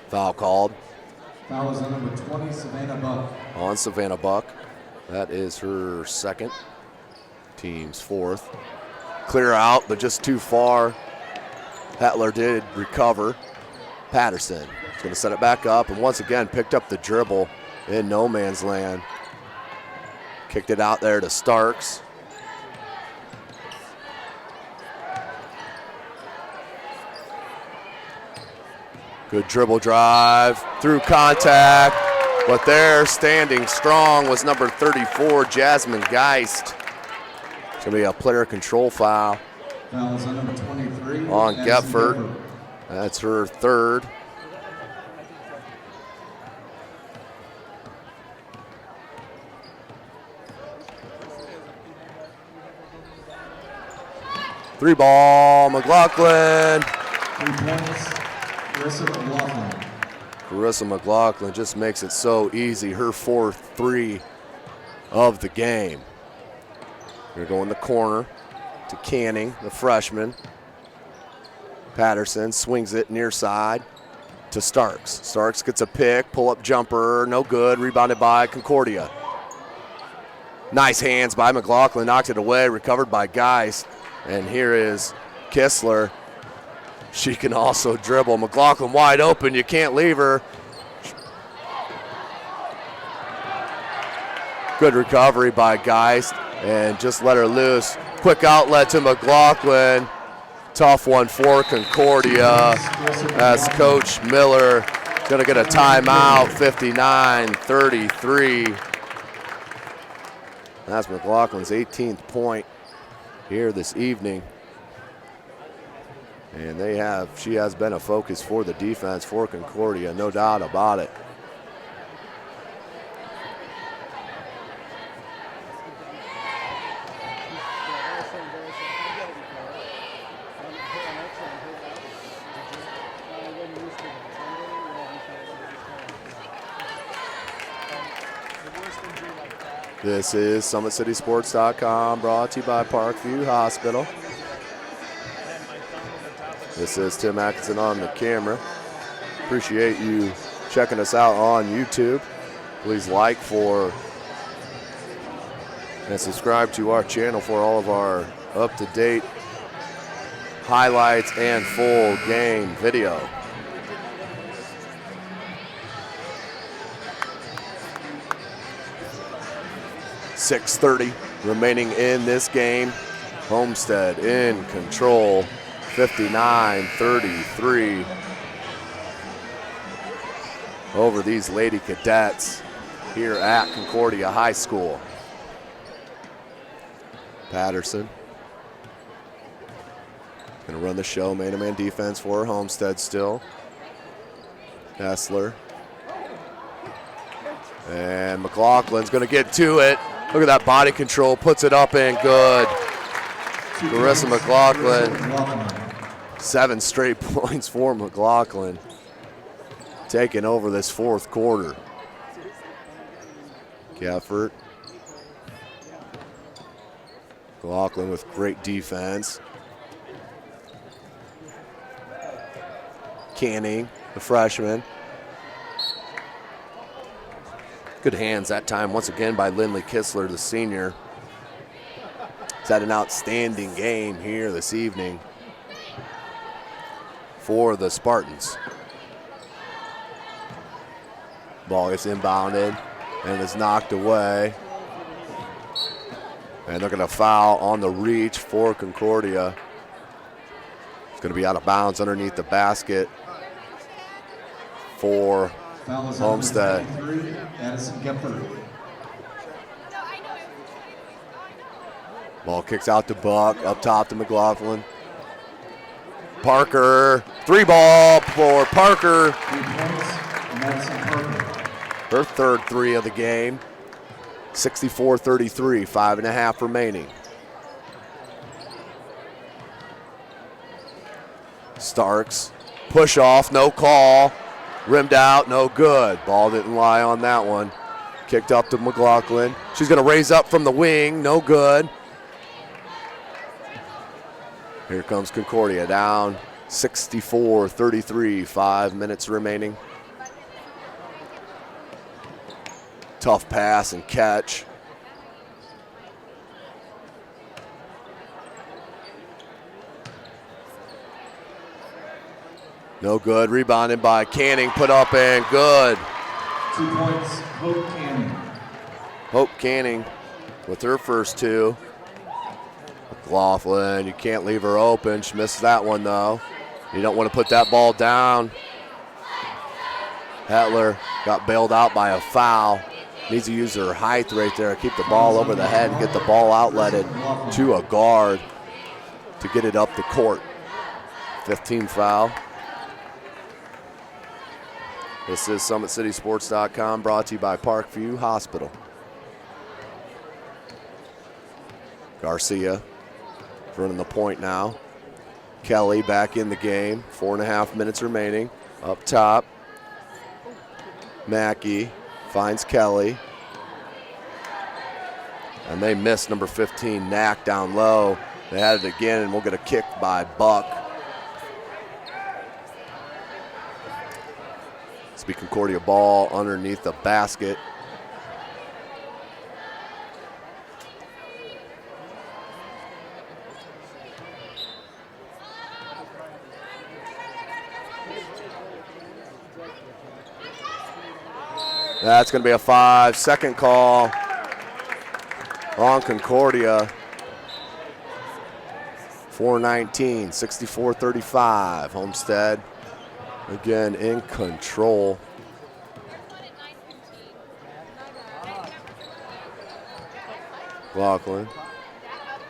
S3: Foul called.
S4: Foul is on number 20, Savannah Buck.
S3: On Savannah Buck. That is her second. Team's 4th. Clear out, but just too far. Hetler did recover. Patterson is going to set it back up and once again picked up the dribble in no man's land. Kicked it out there to Starks. Good dribble drive through contact, but there standing strong was number 34, Jasmine Geist. It's going to be a player control foul.
S4: Fouls on number 23.
S3: On Gepford. That's her 3rd. Three ball, McLaughlin.
S4: 3 points, Carissa McLaughlin.
S3: Carissa McLaughlin just makes it so easy. Her 4th 3 of the game. We're going the corner to Canning, the freshman. Patterson swings it near side to Starks. Starks gets a pick, pull-up jumper, no good, rebounded by Concordia. Nice hands by McLaughlin, knocked it away, recovered by Geist. And here is Kistler. She can also dribble. McLaughlin wide open, you can't leave her. Good recovery by Geist and just let her loose. Quick outlet to McLaughlin. Tough one for Concordia as Coach Miller gonna get a timeout, 59-33. That's McLaughlin's 18th point here this evening. And she has been a focus for the defense for Concordia, no doubt about it. This is SummitCitySports.com, brought to you by Parkview Hospital. This is Tim Atkinson on the camera. Appreciate you checking us out on YouTube. Please like and subscribe to our channel for all of our up-to-date highlights and full game video. .6:30 remaining in this game. Homestead in control, 59-33 over these Lady Cadets. here at Concordia High School. Patterson gonna run the show, man-to-man defense for Homestead still. Kessler. And McLaughlin's gonna get to it. Look at that body control, puts it up and good. Carissa McLaughlin, 7 straight points for McLaughlin. Taking over this fourth quarter. Gafford. McLaughlin with great defense. Canning, the freshman. Good hands that time once again by Lindley Kistler, the senior. He's had an outstanding game here this evening for the Spartans. Ball gets inbounded and is knocked away. And they're gonna foul on the reach for Concordia. It's gonna be out of bounds underneath the basket for Homestead. Ball kicks out to Buck, up top to McLaughlin. Parker, 3 ball for Parker.
S4: 3 points, Madison Parker.
S3: Her third 3 of the game. 64-33, 5.5 remaining. Starks, push off, no call. Rimmed out, no good. Ball didn't lie on that one. Kicked up to McLaughlin. She's gonna raise up from the wing, no good. Here comes Concordia down 64-33, 5 minutes remaining. Tough pass and catch. No good, rebounded by Canning, put up and good.
S4: 2 points, Hope Canning.
S3: Hope Canning with her first 2. McLaughlin, you can't leave her open. She missed that one though. You don't want to put that ball down. Hetler got bailed out by a foul. Needs to use her height right there. Keep the ball over the head and get the ball outletted to a guard to get it up the court. 15 foul. This is SummitCitySports.com, brought to you by Parkview Hospital. Garcia running the point now. Kelly back in the game. 4.5 minutes remaining. Up top. Mackey finds Kelly. And they missed number 15, Knack, down low. They had it again, and we'll get a kick by Buck. It's be Concordia ball underneath the basket. That's going to be a 5-second call on Concordia. 4:19, 64-35. Homestead again in control. Laughlin,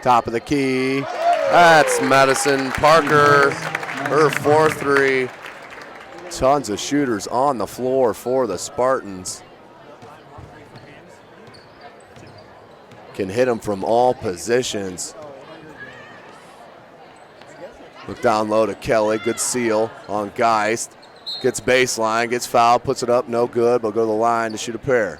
S3: top of the key. That's Madison Parker, her 4-3. Tons of shooters on the floor for the Spartans. Can hit them from all positions. Look down low to Kelly, good seal on Geist. Gets baseline, gets fouled, puts it up, no good, but go to the line to shoot a pair.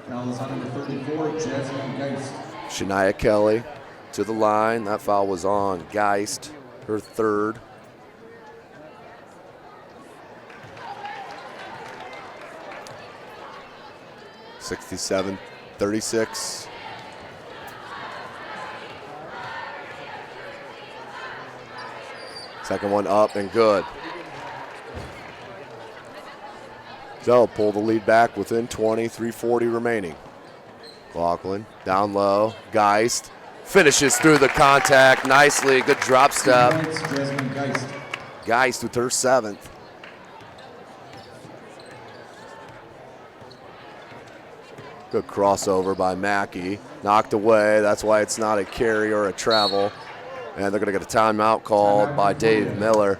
S4: Foul is on number 34, Jasmine Geist.
S3: Shania Kelly to the line. That foul was on Geist, her third. (67-36). Second one up and good. So pull the lead back within 20, 3:40 remaining. Laughlin down low, Geist finishes through the contact nicely, good drop step.
S4: Jasmine Geist.
S3: Geist with her 7th. Good crossover by Mackey. Knocked away. That's why it's not a carry or a travel. And they're going to get a timeout called by Dave Miller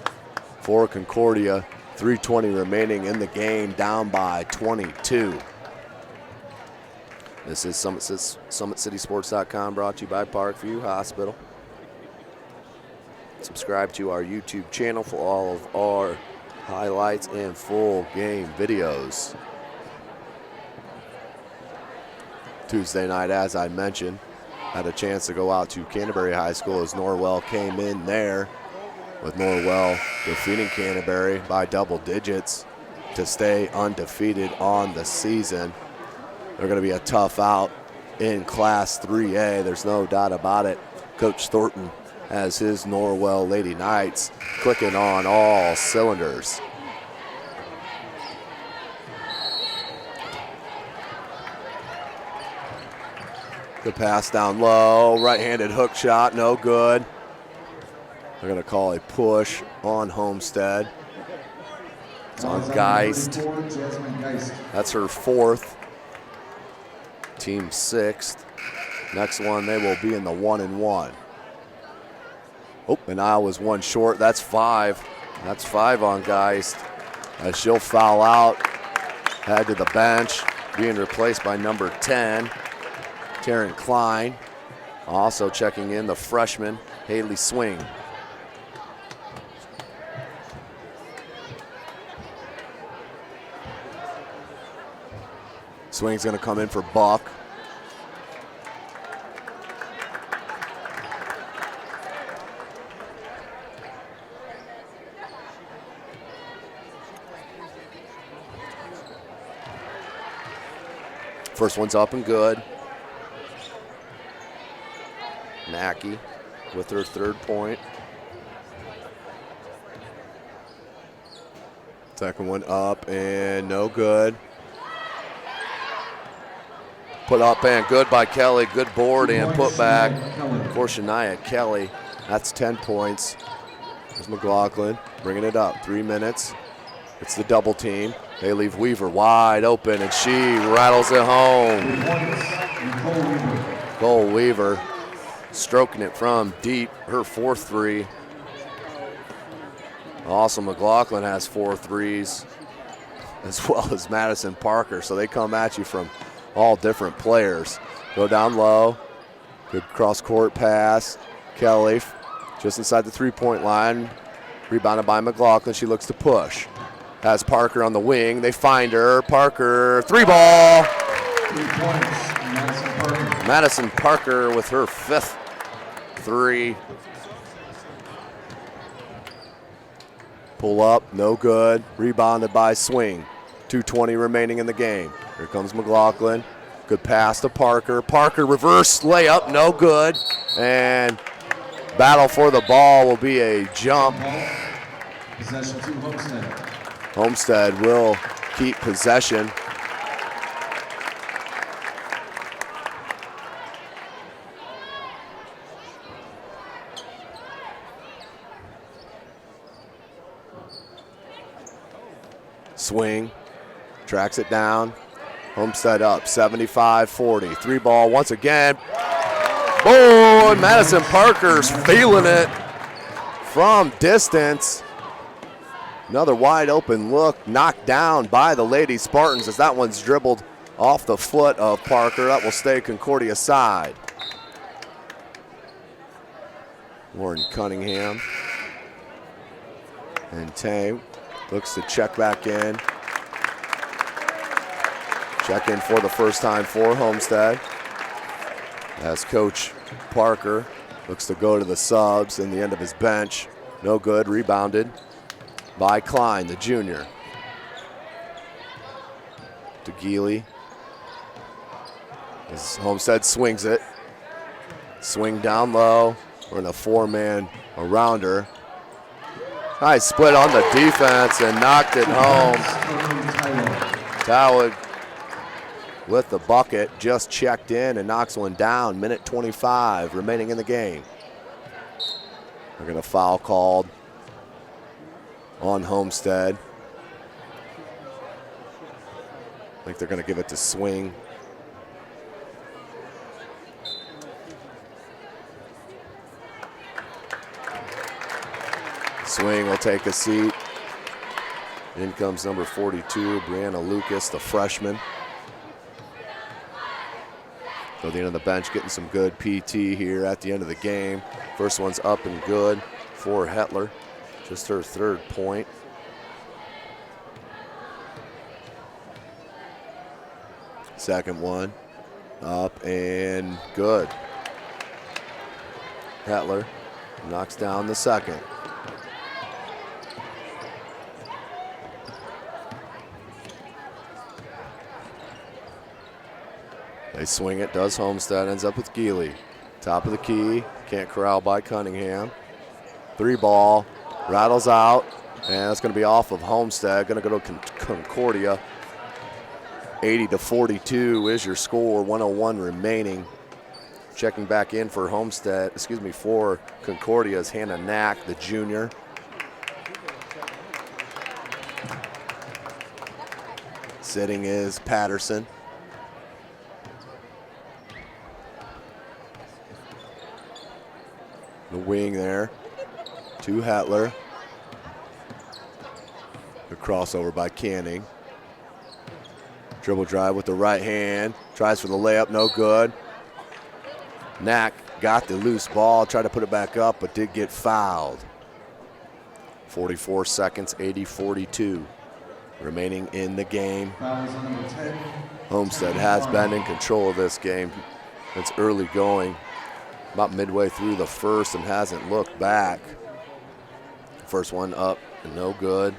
S3: for Concordia. 3:20 remaining in the game, down by 22. This is SummitCitySports.com, brought to you by Parkview Hospital. Subscribe to our YouTube channel for all of our highlights and full game videos. Tuesday night, as I mentioned, had a chance to go out to Canterbury High School as Norwell came in there, with Norwell defeating Canterbury by double digits to stay undefeated on the season. They're going to be a tough out in Class 3A. There's no doubt about it. Coach Thornton has his Norwell Lady Knights clicking on all cylinders. Good pass down low, right-handed hook shot, no good. They're going to call a push on Homestead. It's on Geist. That's her 4th. Team 6th. Next one, they will be in the 1-1. Oh, and Iowa's 1 short. That's 5. That's 5 on Geist. As she'll foul out, head to the bench, being replaced by number 10. Taryn Klein. Also checking in the freshman, Haley Swing. Swing's going to come in for Buck. First one's up and good. Mackey with her 3rd point. Second one up and no good. Put up and good by Kelly. Good board and put back for Shania Kelly. That's 10 points. There's McLaughlin bringing it up. 3 minutes. It's the double team. They leave Weaver wide open and she rattles it home. Cole Weaver stroking it from deep, her 4th 3. Also, McLaughlin has 4 threes, as well as Madison Parker. So they come at you from all different players. Go down low. Good cross-court pass. Kelly just inside the 3-point line. Rebounded by McLaughlin. She looks to push. Has Parker on the wing. They find her. Parker, 3-ball.
S4: 3 points, Madison Parker.
S3: Madison Parker with her 5th 3. Pull up, no good. Rebounded by Swing. 2:20 remaining in the game. Here comes McLaughlin. Good pass to Parker. Parker reverse layup, no good. And battle for the ball will be a jump.
S4: Possession to Homestead.
S3: Homestead will keep possession. Swing, tracks it down. Homestead up, 75-40. 3-ball once again. Boy, Madison Parker's feeling it from distance. Another wide open look, knocked down by the Lady Spartans as that one's dribbled off the foot of Parker. That will stay Concordia side. Warren Cunningham and Tame looks to check back in. Check in for the first time for Homestead. As Coach Parker looks to go to the subs in the end of his bench. No good, rebounded by Klein, the junior. To Geely. As Homestead swings it. Swing down low. We're in a 4-man around her. Nice split on the defense and knocked it home. Towig with the bucket, just checked in and knocks one down. Minute 25 remaining in the game. They're going to foul called on Homestead. I think they're going to give it to Swing. Swing will take a seat. In comes number 42, Brianna Lucas, the freshman. So the end of the bench getting some good PT here at the end of the game. First one's up and good for Hetler. Just her third point. Second one up and good. Hetler knocks down the second. They swing it, does Homestead, ends up with Geely. Top of the key, can't corral by Cunningham. 3-ball, rattles out, and that's gonna be off of Homestead. Gonna go to Concordia. 80-42 is your score, 101 remaining. Checking back in for for Concordia is Hannah Knack, the junior. Sitting is Patterson. The wing there to Hetler. The crossover by Canning. Dribble drive with the right hand. Tries for the layup, no good. Knack got the loose ball, tried to put it back up, but did get fouled. 44 seconds, 80-42 remaining in the game. Homestead has been in control of this game. It's early going, about midway through the first, and hasn't looked back. First one up and no good.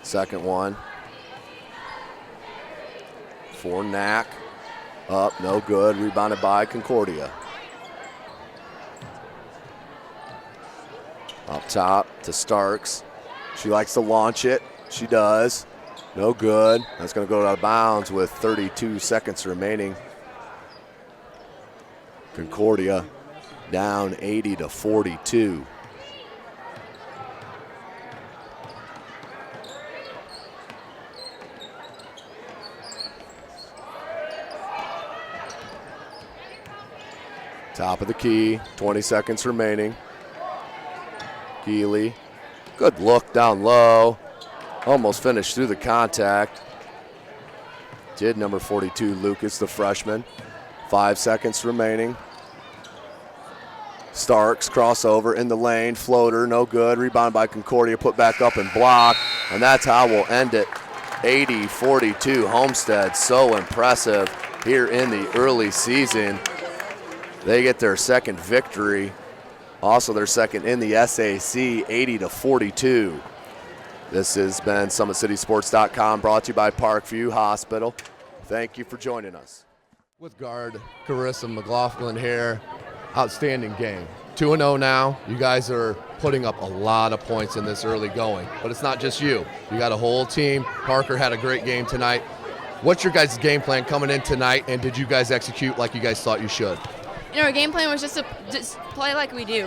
S3: Second one for Knack. Up, no good. Rebounded by Concordia. Up top to Starks. She likes to launch it. She does. No good. That's going to go out of bounds with 32 seconds remaining. Concordia down 80-42. Top of the key, 20 seconds remaining. Geely, good look down low. Almost finished through the contact. Did number 42, Lucas, the freshman. 5 seconds remaining. Starks, crossover in the lane, floater, no good. Rebound by Concordia, put back up and blocked. And that's how we'll end it. 80-42, Homestead, so impressive here in the early season. They get their second victory, also their second in the SAC, 80-42. This has been SummitCitySports.com, brought to you by Parkview Hospital. Thank you for joining us.
S5: With guard Carissa McLaughlin here, outstanding game. 2-0 now. You guys are putting up a lot of points in this early going, but it's not just you. You got a whole team. Parker had a great game tonight. What's your guys' game plan coming in tonight, and did you guys execute like you guys thought you should?
S6: You know, our game plan was just to play like we do.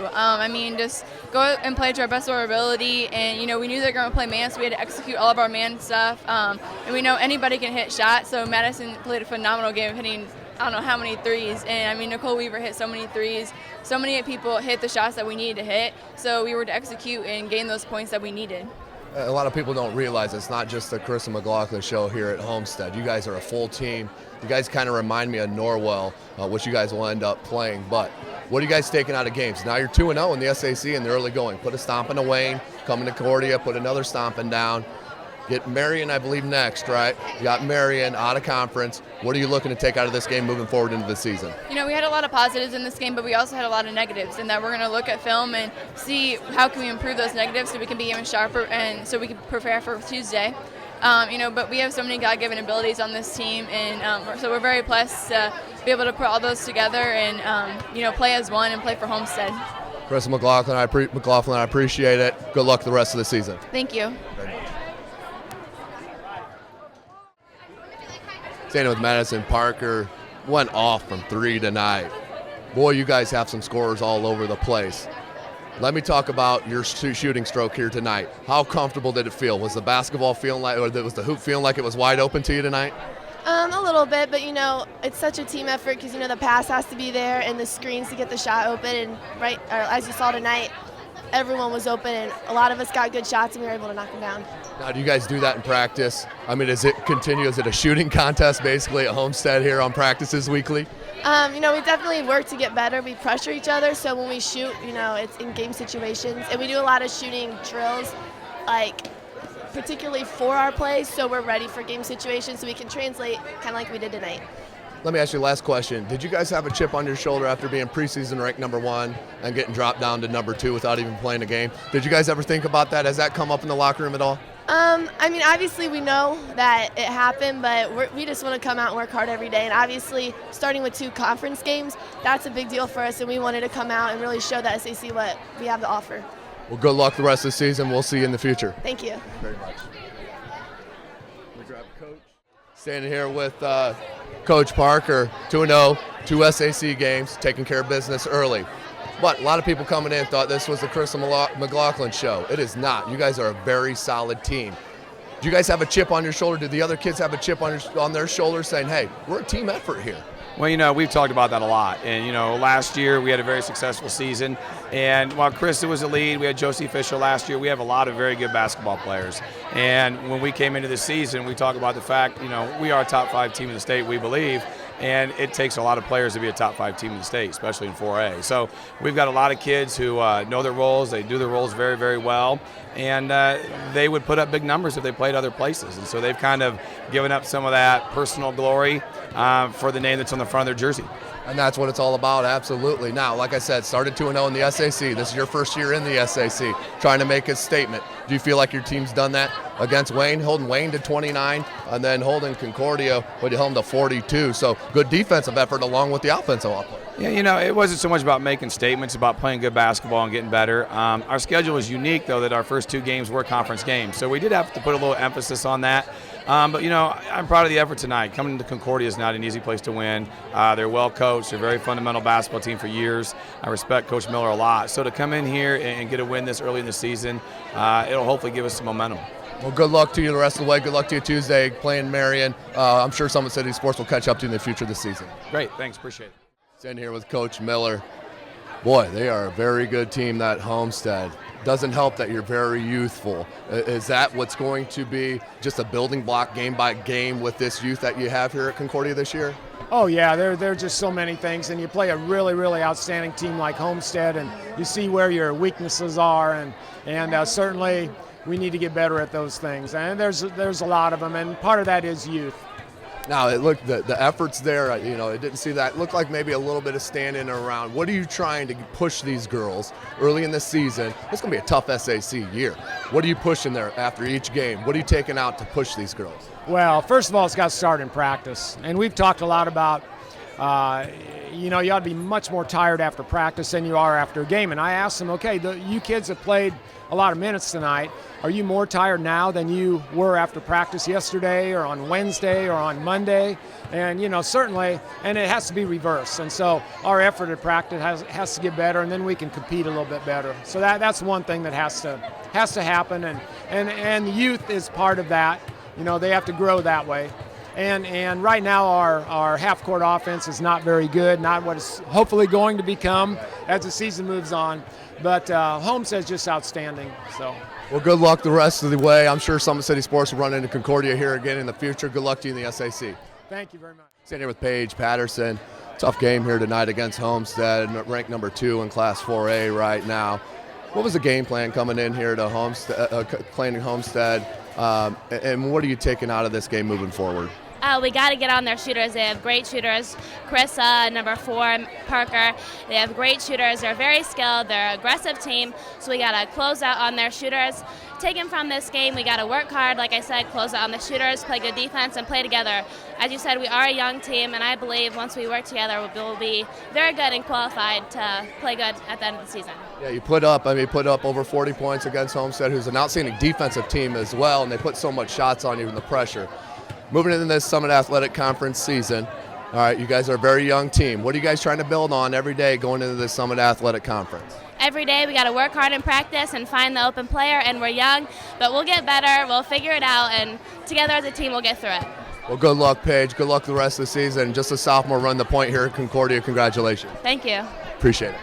S6: Just go and play to our best of our ability. And, we knew they were going to play man, so we had to execute all of our man stuff. And we know anybody can hit shots, so Madison played a phenomenal game, hitting I don't know how many threes. And, Nicole Weaver hit so many threes. So many people hit the shots that we needed to hit. So we were to execute and gain those points that we needed.
S5: A lot of people don't realize it's not just the Carissa McLaughlin show here at Homestead. You guys are a full team. You guys kind of remind me of Norwell, which you guys will end up playing. But what are you guys taking out of games? Now you're 2-0 in the SAC in the early going. Put a stomping to Wayne, come to Concordia, put another stomping down. Get Marion, I believe, next, right? You got Marion out of conference. What are you looking to take out of this game moving forward into the season?
S6: We had a lot of positives in this game, but we also had a lot of negatives, and that we're going to look at film and see how can we improve those negatives so we can be even sharper and so we can prepare for Tuesday. But we have so many God-given abilities on this team, and so we're very blessed to be able to put all those together and, play as one and play for Homestead.
S5: Carissa McLaughlin, I appreciate it. Good luck the rest of the season.
S6: Thank you.
S5: Standing with Madison, Parker went off from 3 tonight. Boy, you guys have some scorers all over the place. Let me talk about your shooting stroke here tonight. How comfortable did it feel? Was the basketball feeling like, or was the hoop feeling like it was wide open to you tonight?
S7: A little bit, but it's such a team effort because the pass has to be there and the screens to get the shot open. And as you saw tonight, everyone was open and a lot of us got good shots and we were able to knock them down.
S5: Now, do you guys do that in practice? I mean, does it continue? Is it a shooting contest basically at Homestead here on practices weekly?
S7: We definitely work to get better. We pressure each other, so when we shoot, it's in game situations, and we do a lot of shooting drills, particularly for our plays, so we're ready for game situations, so we can translate kind of like we did tonight.
S5: Let me ask you the last question. Did you guys have a chip on your shoulder after being preseason ranked #1 and getting dropped down to #2 without even playing a game? Did you guys ever think about that? Has that come up in the locker room at all?
S7: Obviously we know that it happened, but we just want to come out and work hard every day. And obviously, starting with 2 conference games, that's a big deal for us, and we wanted to come out and really show the SAC what we have to offer.
S5: Well, good luck the rest of the season. We'll see you in the future.
S7: Thank you.
S5: Very much. We grab Coach. Standing here with Coach Parker, 2-0, 2 SAC games, taking care of business early. But a lot of people coming in thought this was the Chris McLaughlin show. It is not. You guys are a very solid team. Do you guys have a chip on your shoulder? Do the other kids have a chip on their shoulders saying, hey, we're a team effort here?
S8: Well, we've talked about that a lot. And, last year we had a very successful season. And while Krista was the lead, we had Josie Fisher last year. We have a lot of very good basketball players. And when we came into the season, we talked about the fact, we are a top 5 team in the state, we believe. And it takes a lot of players to be a top 5 team in the state, especially in 4A. So we've got a lot of kids who know their roles. They do their roles very, very well. And they would put up big numbers if they played other places. And so they've kind of given up some of that personal glory for the name that's on the front of their jersey.
S5: And that's what it's all about, absolutely. Now, like I said, started 2-0 in the SAC. This is your first year in the SAC, trying to make a statement. Do you feel like your team's done that against Wayne? Holding Wayne to 29, and then holding Concordia, but you held them to 42. So good defensive effort along with the offensive output.
S8: Yeah, it wasn't so much about making statements, about playing good basketball and getting better. Our schedule was unique, though, that our first 2 games were conference games. So we did have to put a little emphasis on that. But, I'm proud of the effort tonight. Coming to Concordia is not an easy place to win. They're well coached. They're a very fundamental basketball team for years. I respect Coach Miller a lot. So to come in here and get a win this early in the season, it'll hopefully give us some momentum.
S5: Well, good luck to you the rest of the way. Good luck to you Tuesday playing Marion. I'm sure Summit City Sports will catch up to you in the future this season.
S8: Great. Thanks. Appreciate it.
S5: Standing here with Coach Miller. Boy, they are a very good team, that Homestead. Doesn't help that you're very youthful. Is that what's going to be just a building block game by game with this youth that you have here at Concordia this year?
S9: Oh yeah, there are just so many things, and you play a really, really outstanding team like Homestead, and you see where your weaknesses are, and certainly we need to get better at those things. And there's a lot of them, and part of that is youth.
S5: Now, it looked the efforts there, it didn't see that. It looked like maybe a little bit of standing around. What are you trying to push these girls early in the season? It's going to be a tough SAC year. What are you pushing there after each game? What are you taking out to push these girls?
S9: Well, first of all, it's got to start in practice. And we've talked a lot about, you ought to be much more tired after practice than you are after a game. And I asked them, okay, you kids have played a lot of minutes tonight. Are you more tired now than you were after practice yesterday or on Wednesday or on Monday? And, certainly, and it has to be reversed. And so our effort at practice has to get better, and then we can compete a little bit better. So that's one thing that has to happen, and the youth is part of that. They have to grow that way. And right now our half-court offense is not very good, not what it's hopefully going to become as the season moves on. But Homestead's just outstanding. So.
S5: Well, good luck the rest of the way. I'm sure Summit City Sports will run into Concordia here again in the future. Good luck to you in the SAC.
S9: Thank you very much.
S5: Standing here with Paige Patterson. Tough game here tonight against Homestead, ranked number 2 in Class 4A right now. What was the game plan coming in here to Homestead, playing in Homestead, and what are you taking out of this game moving forward?
S10: We got to get on their shooters. They have great shooters. Carissa, number 4, Parker. They have great shooters. They're very skilled. They're an aggressive team, so we got to close out on their shooters. Taken from this game, we got to work hard, like I said, close out on the shooters, play good defense, and play together. As you said, we are a young team, and I believe once we work together, we'll be very good and qualified to play good at the end of the season.
S5: Yeah, you put up over 40 points against Homestead, who's an outstanding defensive team as well, and they put so much shots on you in the pressure. Moving into this Summit Athletic Conference season, all right, you guys are a very young team. What are you guys trying to build on every day going into this Summit Athletic Conference?
S10: Every day we got to work hard in practice and find the open player, and we're young, but we'll get better, we'll figure it out, and together as a team we'll get through it.
S5: Well, good luck, Paige. Good luck the rest of the season. Just a sophomore, run the point here at Concordia. Congratulations.
S10: Thank you.
S5: Appreciate it.